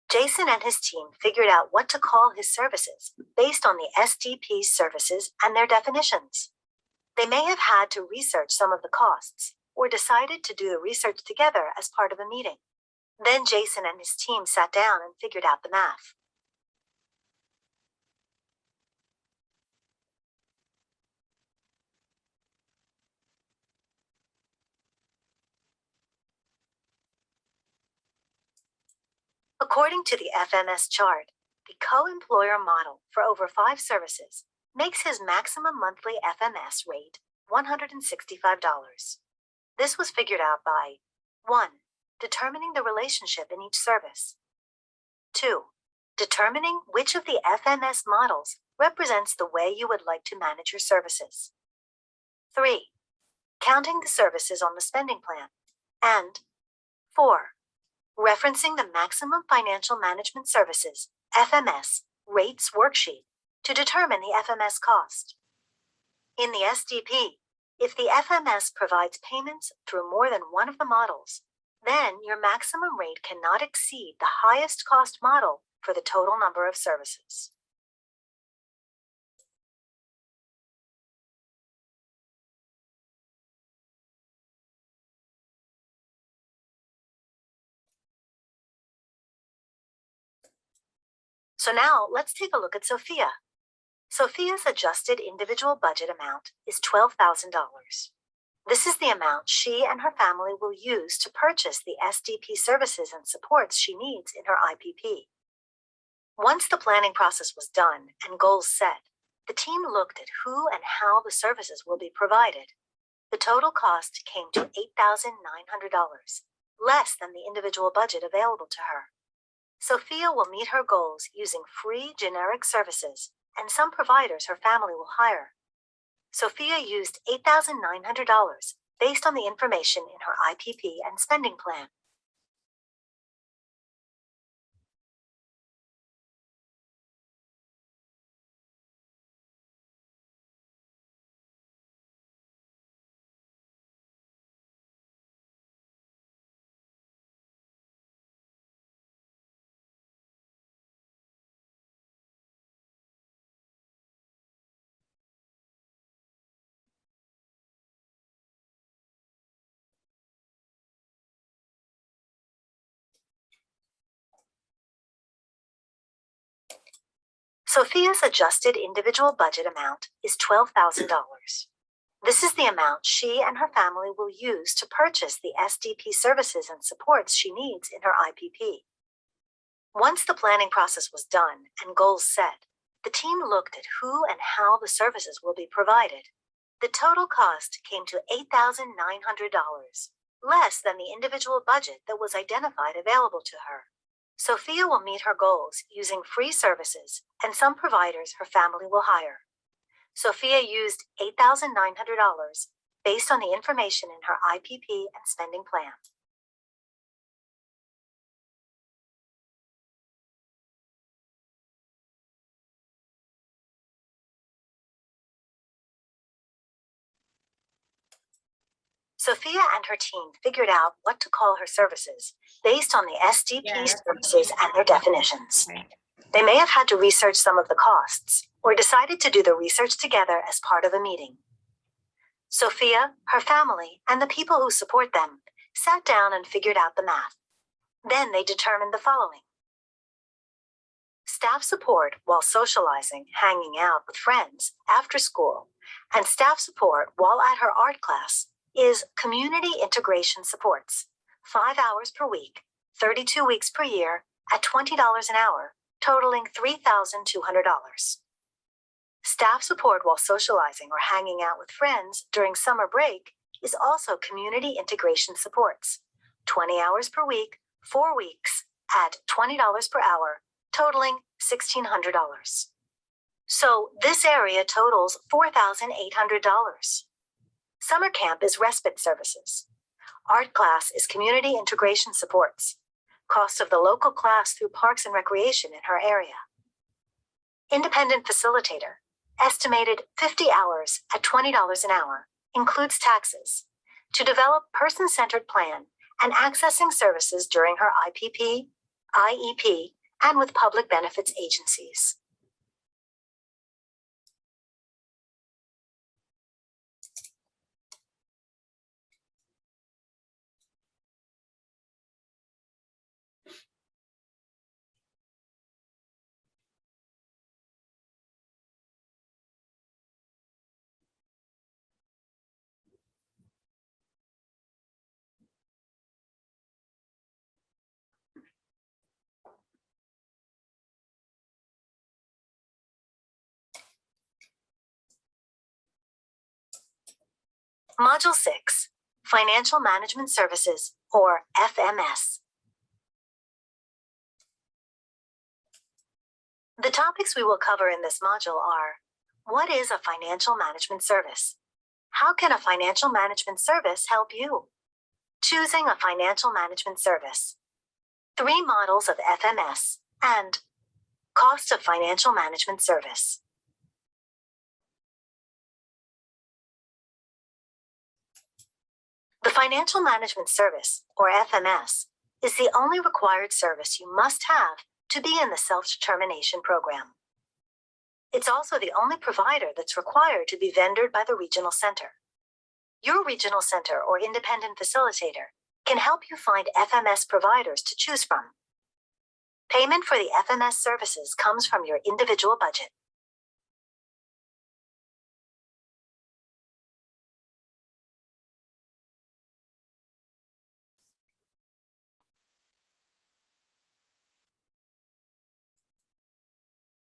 Jason and his team figured out what to call his services based on the SDP's services and their definitions. They may have had to research some of the costs or decided to do the research together as part of a meeting. Then Jason and his team sat down and figured out the math. According to the FMS chart, the co-employer model for over 5 services makes his maximum monthly FMS rate $165. This was figured out by 1. Determining the relationship in each service. 2. Determining which of the FMS models represents the way you would like to manage your services. 3. Counting the services on the spending plan. And 4. Referencing the Maximum Financial Management Services, FMS, rates worksheet to determine the FMS cost. In the SDP, if the FMS provides payments through more than one of the models, then your maximum rate cannot exceed the highest cost model for the total number of services. So now let's take a look at Sophia. Sophia's adjusted individual budget amount is $12,000. This is the amount she and her family will use to purchase the SDP services and supports she needs in her IPP. Once the planning process was done and goals set, the team looked at who and how the services will be provided. The total cost came to $8,900, less than the individual budget available to her. Sophia will meet her goals using free generic services and some providers her family will hire. Sophia used $8,900 based on the information in her IPP and spending plan. Sophia's adjusted individual budget amount is $12,000. This is the amount she and her family will use to purchase the SDP services and supports she needs in her IPP. Once the planning process was done and goals set, the team looked at who and how the services will be provided. The total cost came to $8,900, less than the individual budget that was identified available to her. Sophia will meet her goals using free services and some providers her family will hire. Sophia used $8,900 based on the information in her IPP and spending plan. Sophia and her team figured out what to call her services based on the SDP services and their definitions. They may have had to research some of the costs, or decided to do the research together as part of a meeting. Sophia, her family, and the people who support them sat down and figured out the math. Then they determined the following. Staff support while socializing, hanging out with friends after school, and staff support while at her art class is community integration supports, 5 hours per week, 32 weeks per year, at $20 an hour, totaling $3,200. Staff support while socializing or hanging out with friends during summer break is also community integration supports, 20 hours per week, 4 weeks, at $20 per hour, totaling $1,600. So this area totals $4,800. Summer camp is respite services. Art class is community integration supports. Cost of the local class through Parks and Recreation in her area. Independent facilitator, estimated 50 hours at $20 an hour, includes taxes, to develop person-centered plan and accessing services during her IPP, IEP, and with public benefits agencies. Module 6, Financial Management Services, or FMS. The topics we will cover in this module are: what is a financial management service? How can a financial management service help you? Choosing a financial management service. 3 models of FMS, and cost of financial management service. The Financial Management Service, or FMS, is the only required service you must have to be in the self-determination program. It's also the only provider that's required to be vendored by the regional center. Your regional center or independent facilitator can help you find FMS providers to choose from. Payment for the FMS services comes from your individual budget.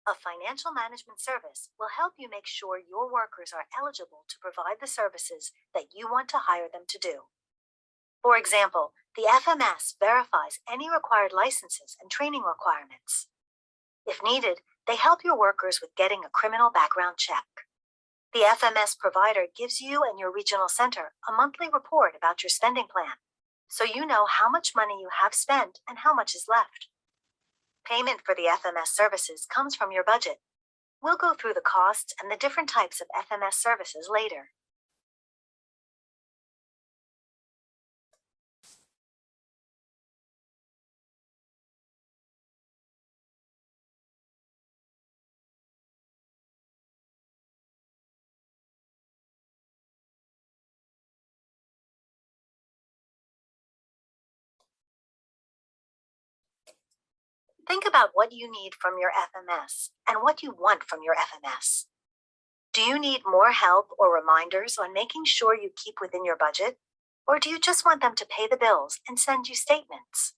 A financial management service will help you make sure your workers are eligible to provide the services that you want to hire them to do. For example, the FMS verifies any required licenses and training requirements. If needed, they help your workers with getting a criminal background check. The FMS provider gives you and your regional center a monthly report about your spending plan, so you know how much money you have spent and how much is left. Payment for the FMS services comes from your budget. We'll go through the costs and the different types of FMS services later. Think about what you need from your FMS and what you want from your FMS. Do you need more help or reminders on making sure you keep within your budget? Or do you just want them to pay the bills and send you statements?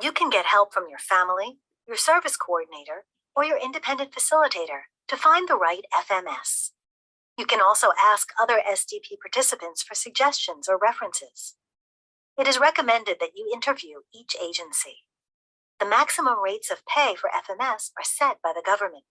You can get help from your family, your service coordinator, or your independent facilitator to find the right FMS. You can also ask other SDP participants for suggestions or references. It is recommended that you interview each agency. The maximum rates of pay for FMS are set by the government.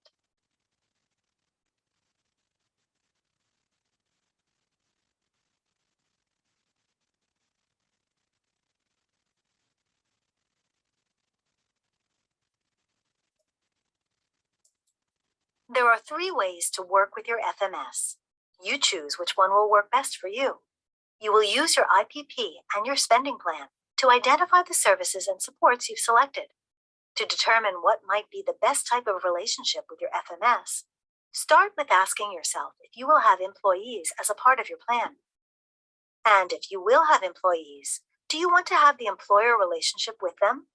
There are 3 ways to work with your FMS. You choose which one will work best for you. You will use your IPP and your spending plan to identify the services and supports you've selected. To determine what might be the best type of relationship with your FMS, start with asking yourself if you will have employees as a part of your plan. And if you will have employees, do you want to have the employer relationship with them?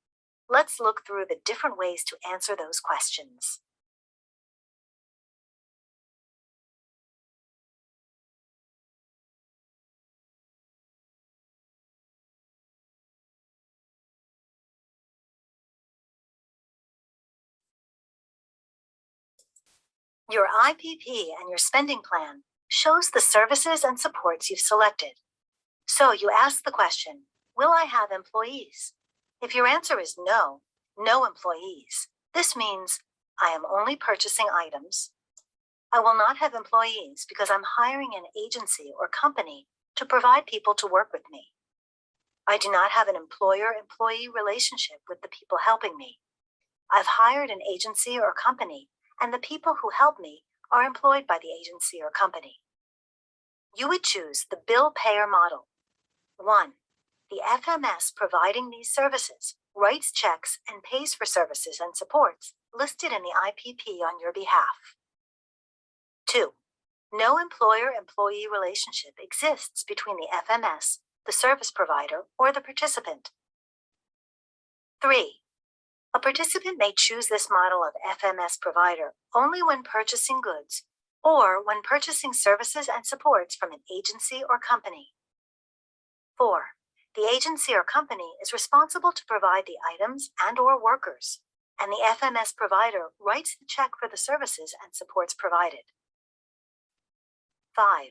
Let's look through the different ways to answer those questions. Your IPP and your spending plan shows the services and supports you've selected. So you ask the question, will I have employees? If your answer is no, no employees, this means I am only purchasing items. I will not have employees because I'm hiring an agency or company to provide people to work with me. I do not have an employer-employee relationship with the people helping me. I've hired an agency or company, and the people who help me are employed by the agency or company. You would choose the bill payer model. 1. The FMS providing these services writes checks and pays for services and supports listed in the IPP on your behalf. 2. No employer-employee relationship exists between the FMS, the service provider, or the participant. 3. A participant may choose this model of FMS provider only when purchasing goods or when purchasing services and supports from an agency or company. 4. The agency or company is responsible to provide the items and/or workers, and the FMS provider writes the check for the services and supports provided. 5.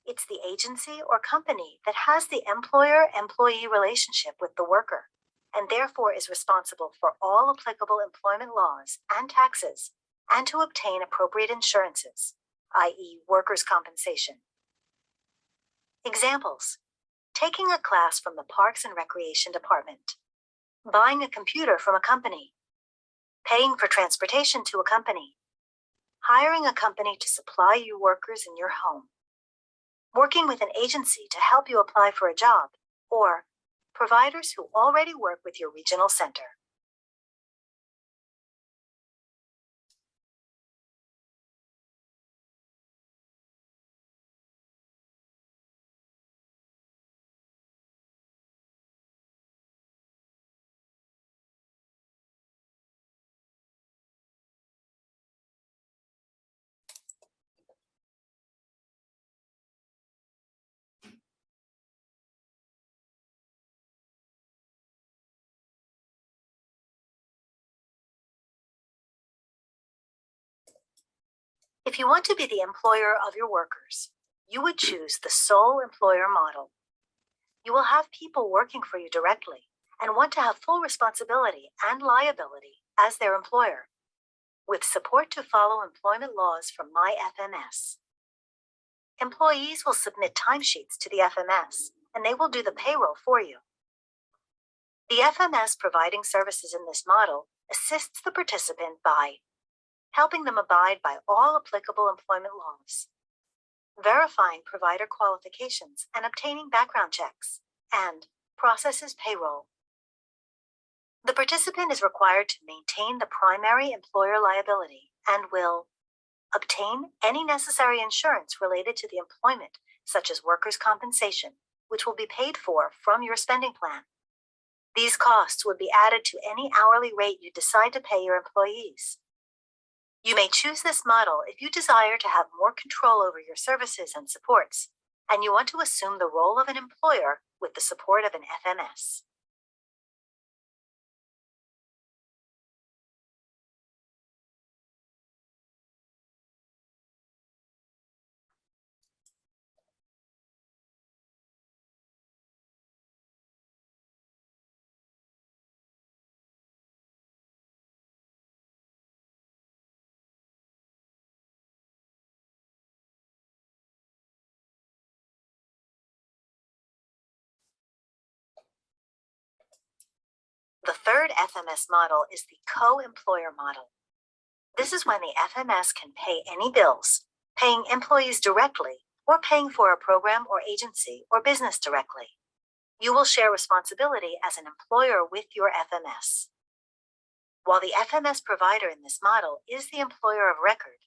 It's the agency or company that has the employer-employee relationship with the worker, and therefore is responsible for all applicable employment laws and taxes, and to obtain appropriate insurances, i.e. workers' compensation. Examples: taking a class from the Parks and Recreation Department, buying a computer from a company, paying for transportation to a company, hiring a company to supply you workers in your home, working with an agency to help you apply for a job, or providers who already work with your regional center. If you want to be the employer of your workers, you would choose the sole employer model. You will have people working for you directly and want to have full responsibility and liability as their employer, with support to follow employment laws from MyFMS. Employees will submit timesheets to the FMS, and they will do the payroll for you. The FMS providing services in this model assists the participant by helping them abide by all applicable employment laws, verifying provider qualifications and obtaining background checks, and processes payroll. The participant is required to maintain the primary employer liability and will obtain any necessary insurance related to the employment, such as workers' compensation, which will be paid for from your spending plan. These costs would be added to any hourly rate you decide to pay your employees. You may choose this model if you desire to have more control over your services and supports, and you want to assume the role of an employer with the support of an FMS. The third FMS model is the co-employer model. This is when the FMS can pay any bills, paying employees directly, or paying for a program or agency or business directly. You will share responsibility as an employer with your FMS. While the FMS provider in this model is the employer of record,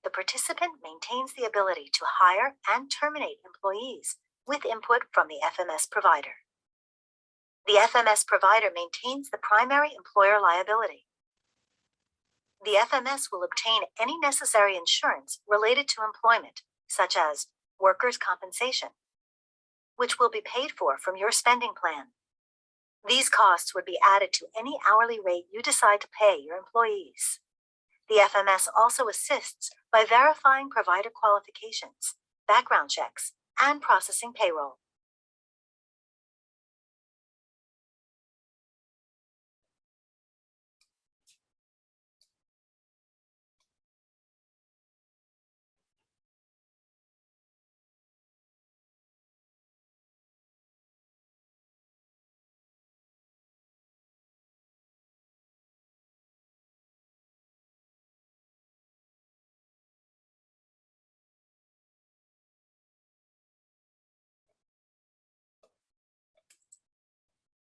the participant maintains the ability to hire and terminate employees with input from the FMS provider. The FMS provider maintains the primary employer liability. The FMS will obtain any necessary insurance related to employment, such as workers' compensation, which will be paid for from your spending plan. These costs would be added to any hourly rate you decide to pay your employees. The FMS also assists by verifying provider qualifications, background checks, and processing payroll.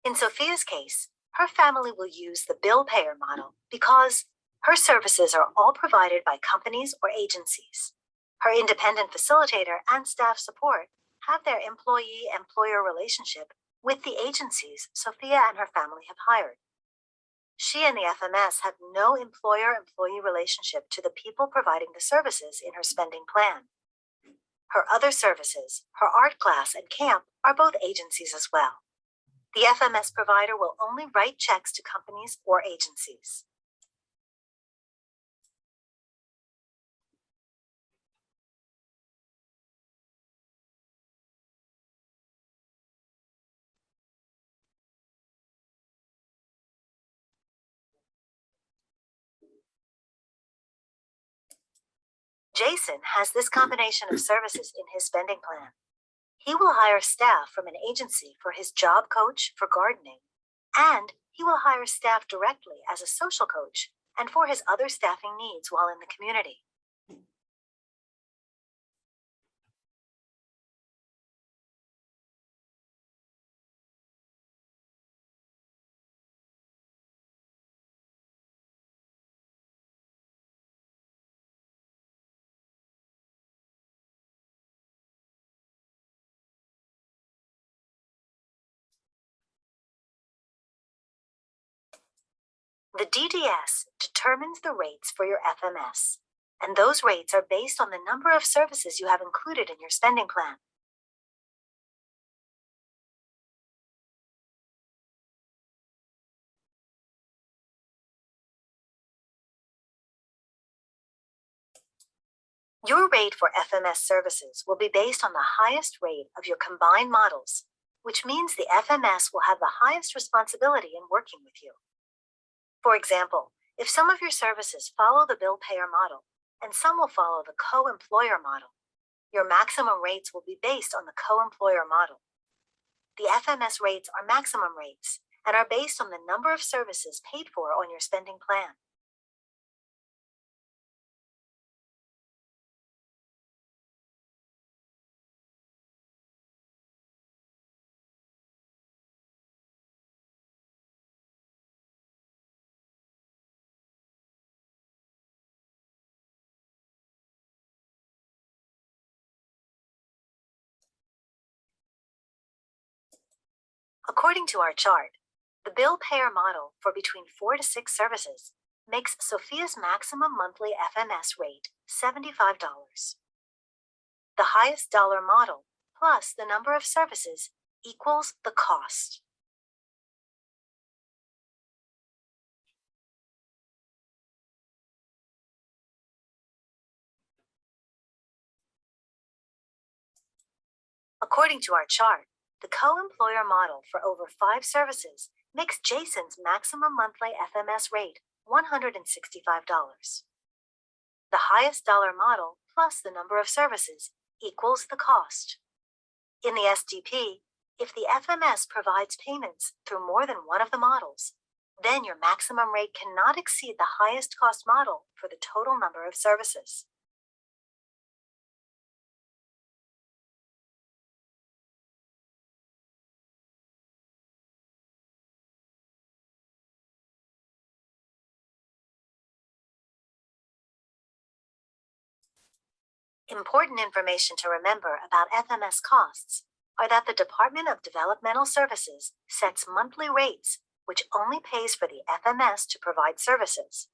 In Sophia's case, her family will use the bill payer model because her services are all provided by companies or agencies. Her independent facilitator and staff support have their employee-employer relationship with the agencies Sophia and her family have hired. She and the FMS have no employer-employee relationship to the people providing the services in her spending plan. Her other services, her art class and camp, are both agencies as well. The FMS provider will only write checks to companies or agencies. Jason has this combination of services in his spending plan. He will hire staff from an agency for his job coach for gardening, and he will hire staff directly as a social coach and for his other staffing needs while in the community. The DDS determines the rates for your FMS, and those rates are based on the number of services you have included in your spending plan. Your rate for FMS services will be based on the highest rate of your combined models, which means the FMS will have the highest responsibility in working with you. For example, if some of your services follow the bill payer model and some will follow the co-employer model, your maximum rates will be based on the co-employer model. The FMS rates are maximum rates and are based on the number of services paid for on your spending plan. According to our chart, the bill payer model for between 4 to 6 services makes Sophia's maximum monthly FMS rate $75. The highest dollar model plus the number of services equals the cost. According to our chart, the co-employer model for over 5 services makes Jason's maximum monthly FMS rate $165. The highest dollar model plus the number of services equals the cost. In the SDP, if the FMS provides payments through more than one of the models, then your maximum rate cannot exceed the highest cost model for the total number of services. Important information to remember about FMS costs are that the Department of Developmental Services sets monthly rates, which only pays for the FMS to provide services.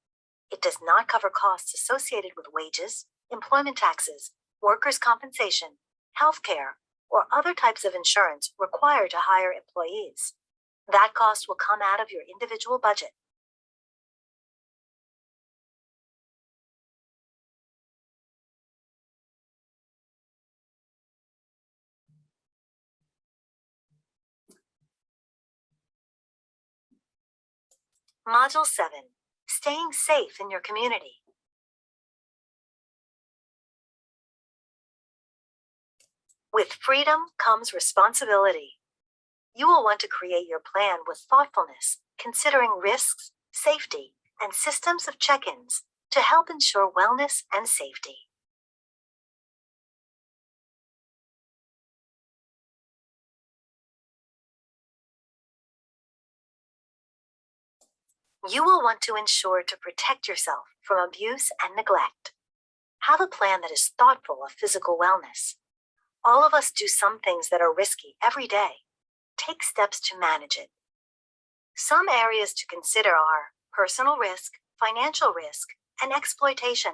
It does not cover costs associated with wages, employment taxes, workers' compensation, healthcare, or other types of insurance required to hire employees. That cost will come out of your individual budget. Module 7, Staying Safe in Your Community. With freedom comes responsibility. You will want to create your plan with thoughtfulness, considering risks, safety, and systems of check-ins to help ensure wellness and safety. You will want to ensure to protect yourself from abuse and neglect. Have a plan that is thoughtful of physical wellness. All of us do some things that are risky every day. Take steps to manage it. Some areas to consider are personal risk, financial risk, and exploitation.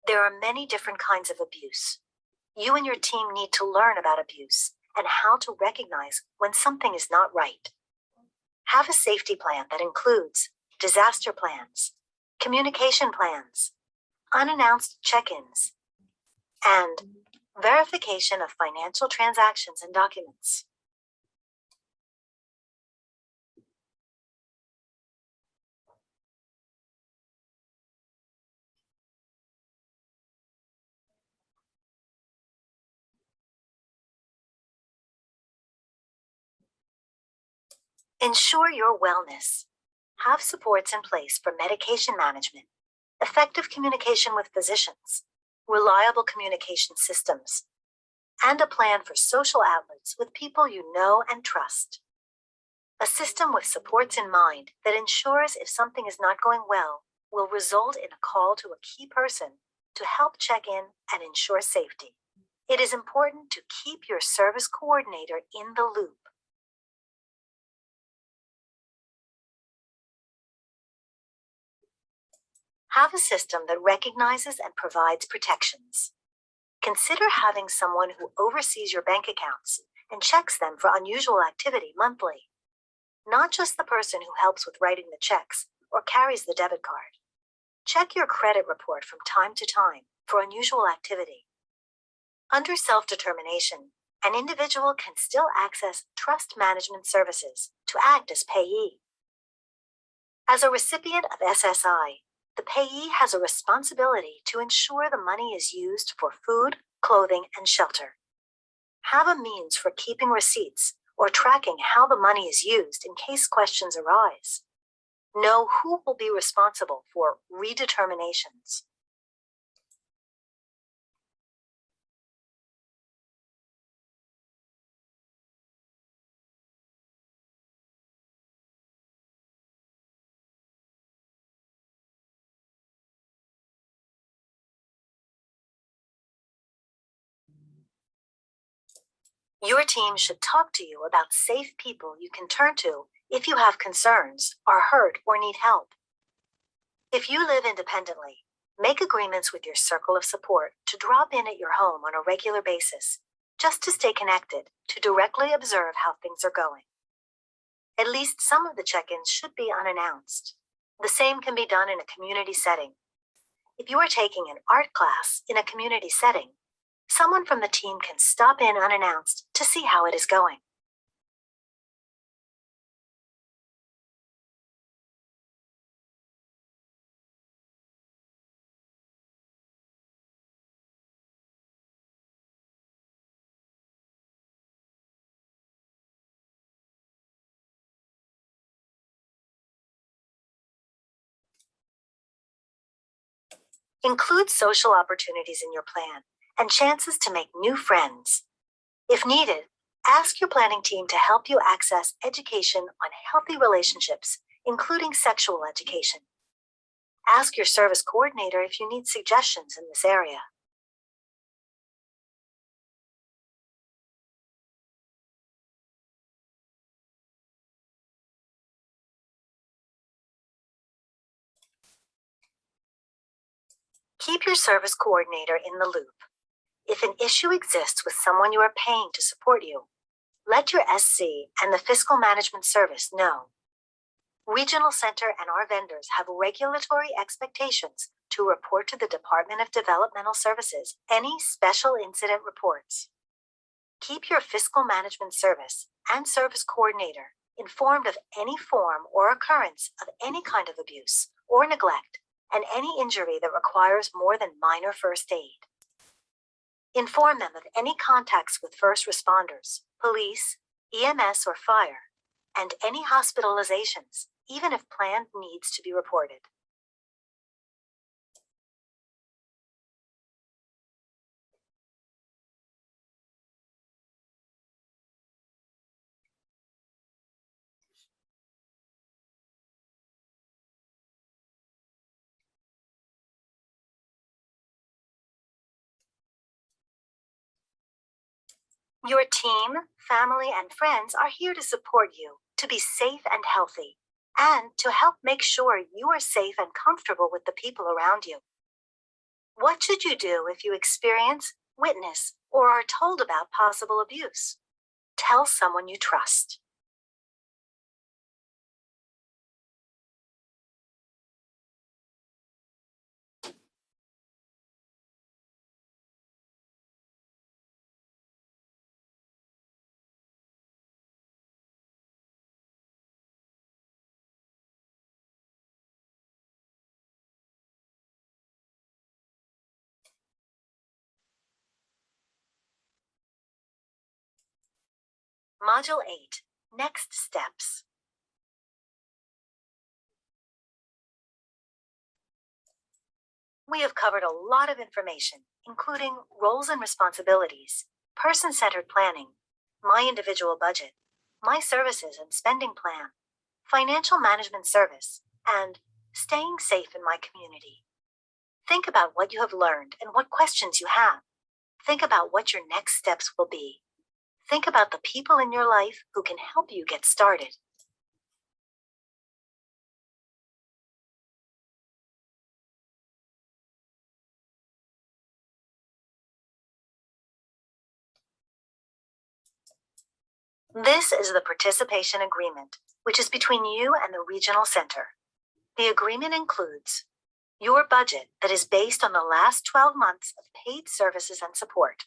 There are many different kinds of abuse. You and your team need to learn about abuse and how to recognize when something is not right. Have a safety plan that includes disaster plans, communication plans, unannounced check-ins, and verification of financial transactions and documents. Ensure your wellness. Have supports in place for medication management, effective communication with physicians, reliable communication systems, and a plan for social outlets with people you know and trust. A system with supports in mind that ensures if something is not going well will result in a call to a key person to help check in and ensure safety. It is important to keep your service coordinator in the loop. Have a system that recognizes and provides protections. Consider having someone who oversees your bank accounts and checks them for unusual activity monthly, not just the person who helps with writing the checks or carries the debit card. Check your credit report from time to time for unusual activity. Under self-determination, an individual can still access trust management services to act as payee. As a recipient of SSI, the payee has a responsibility to ensure the money is used for food, clothing, and shelter. Have a means for keeping receipts or tracking how the money is used in case questions arise. Know who will be responsible for redeterminations. Your team should talk to you about safe people you can turn to if you have concerns, are hurt, or need help. If you live independently, make agreements with your circle of support to drop in at your home on a regular basis, just to stay connected, to directly observe how things are going. At least some of the check-ins should be unannounced. The same can be done in a community setting. If you are taking an art class in a community setting, someone from the team can stop in unannounced to see how it is going. Include social opportunities in your plan and chances to make new friends. If needed, ask your planning team to help you access education on healthy relationships, including sexual education. Ask your service coordinator if you need suggestions in this area. Keep your service coordinator in the loop. If an issue exists with someone you are paying to support you, let your SC and the Fiscal Management Service know. Regional Center and our vendors have regulatory expectations to report to the Department of Developmental Services any special incident reports. Keep your Fiscal Management Service and Service Coordinator informed of any form or occurrence of any kind of abuse or neglect and any injury that requires more than minor first aid. Inform them of any contacts with first responders, police, EMS, or fire, and any hospitalizations, even if planned needs to be reported. Your team, family, and friends are here to support you, to be safe and healthy, and to help make sure you are safe and comfortable with the people around you. What should you do if you experience, witness, or are told about possible abuse? Tell someone you trust. Module 8, Next Steps. We have covered a lot of information, including roles and responsibilities, person-centered planning, my individual budget, my services and spending plan, financial management service, and staying safe in my community. Think about what you have learned and what questions you have. Think about what your next steps will be. Think about the people in your life who can help you get started. This is the participation agreement, which is between you and the regional center. The agreement includes your budget that is based on the last 12 months of paid services and support.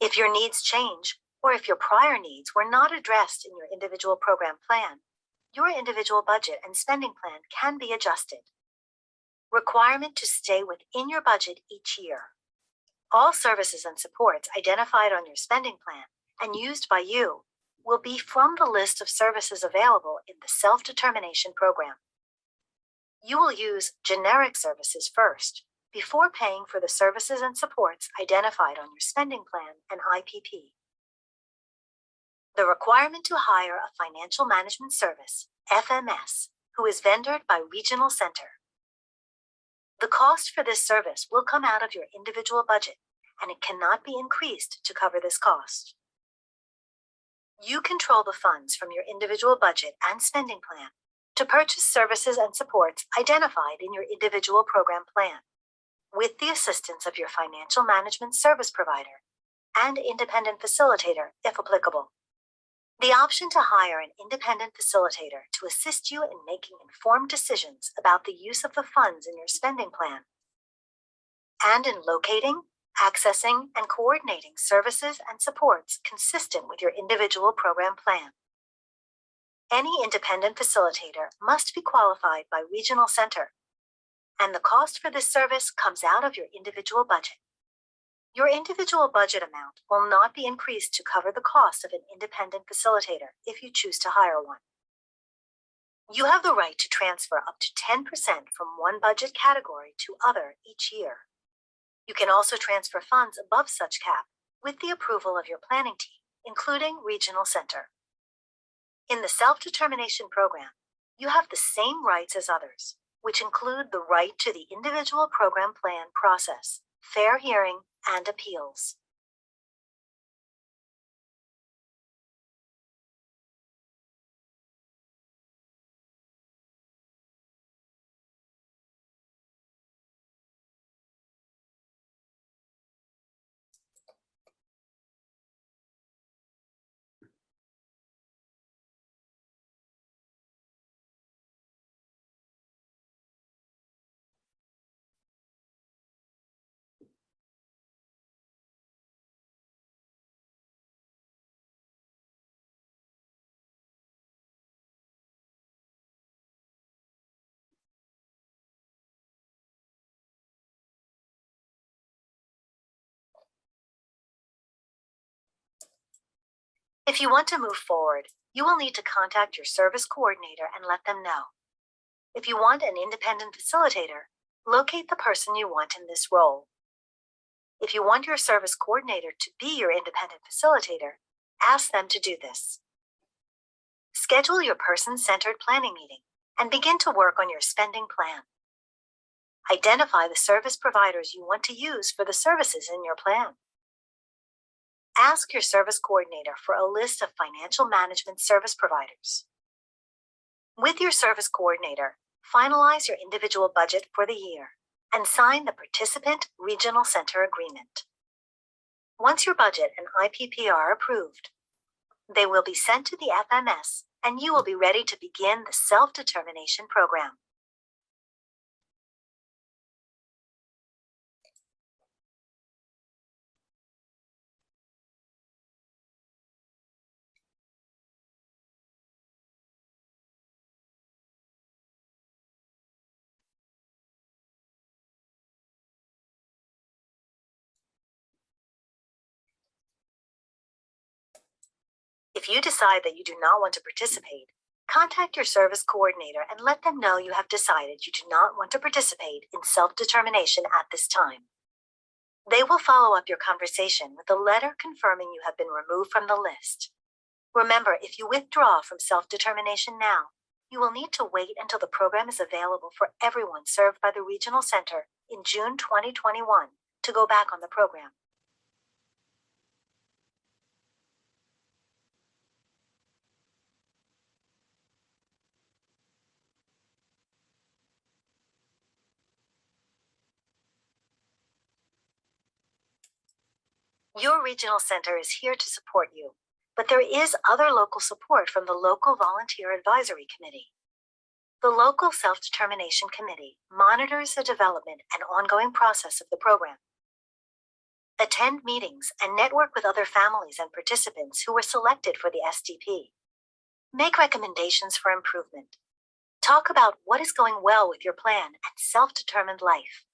If your needs change, or if your prior needs were not addressed in your individual program plan, your individual budget and spending plan can be adjusted. Requirement to stay within your budget each year. All services and supports identified on your spending plan and used by you will be from the list of services available in the self-determination program. You will use generic services first, before paying for the services and supports identified on your spending plan and IPP. The requirement to hire a financial management service, FMS, who is vendored by regional center. The cost for this service will come out of your individual budget, and it cannot be increased to cover this cost. You control the funds from your individual budget and spending plan to purchase services and supports identified in your individual program plan, with the assistance of your financial management service provider and independent facilitator, if applicable. The option to hire an independent facilitator to assist you in making informed decisions about the use of the funds in your spending plan and in locating, accessing, and coordinating services and supports consistent with your individual program plan. Any independent facilitator must be qualified by regional center, and the cost for this service comes out of your individual budget. Your individual budget amount will not be increased to cover the cost of an independent facilitator if you choose to hire one. You have the right to transfer up to 10% from one budget category to other each year. You can also transfer funds above such cap with the approval of your planning team, including regional center. In the self-determination program, you have the same rights as others, which include the right to the individual program plan process, fair hearing, and appeals. If you want to move forward, you will need to contact your service coordinator and let them know. If you want an independent facilitator, locate the person you want in this role. If you want your service coordinator to be your independent facilitator, ask them to do this. Schedule your person-centered planning meeting and begin to work on your spending plan. Identify the service providers you want to use for the services in your plan. Ask your service coordinator for a list of financial management service providers. With your service coordinator, finalize your individual budget for the year and sign the Participant Regional Center Agreement. Once your budget and IPP are approved, they will be sent to the FMS and you will be ready to begin the self-determination program. If you decide that you do not want to participate, contact your service coordinator and let them know you have decided you do not want to participate in self-determination at this time. They will follow up your conversation with a letter confirming you have been removed from the list. Remember, if you withdraw from self-determination now, you will need to wait until the program is available for everyone served by the Regional Center in June 2021 to go back on the program. Your regional center is here to support you, but there is other local support from the local volunteer advisory committee. The local self-determination committee monitors the development and ongoing process of the program. Attend meetings and network with other families and participants who were selected for the SDP. Make recommendations for improvement. Talk about what is going well with your plan and self-determined life.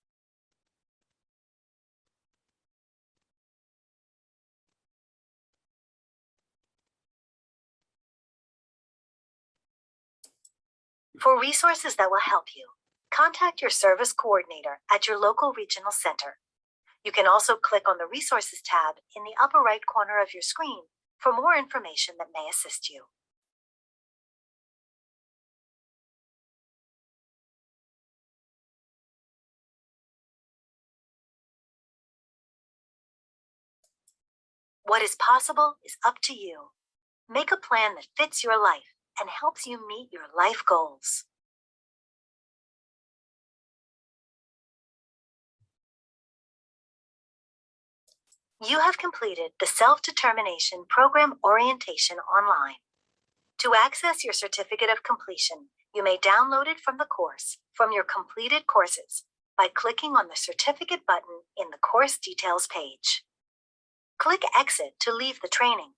For resources that will help you, contact your service coordinator at your local regional center. You can also click on the Resources tab in the upper right corner of your screen for more information that may assist you. What is possible is up to you. Make a plan that fits your life and helps you meet your life goals. You have completed the Self-Determination Program Orientation online. To access your certificate of completion, you may download it from the course from your completed courses by clicking on the certificate button in the course details page. Click Exit to leave the training.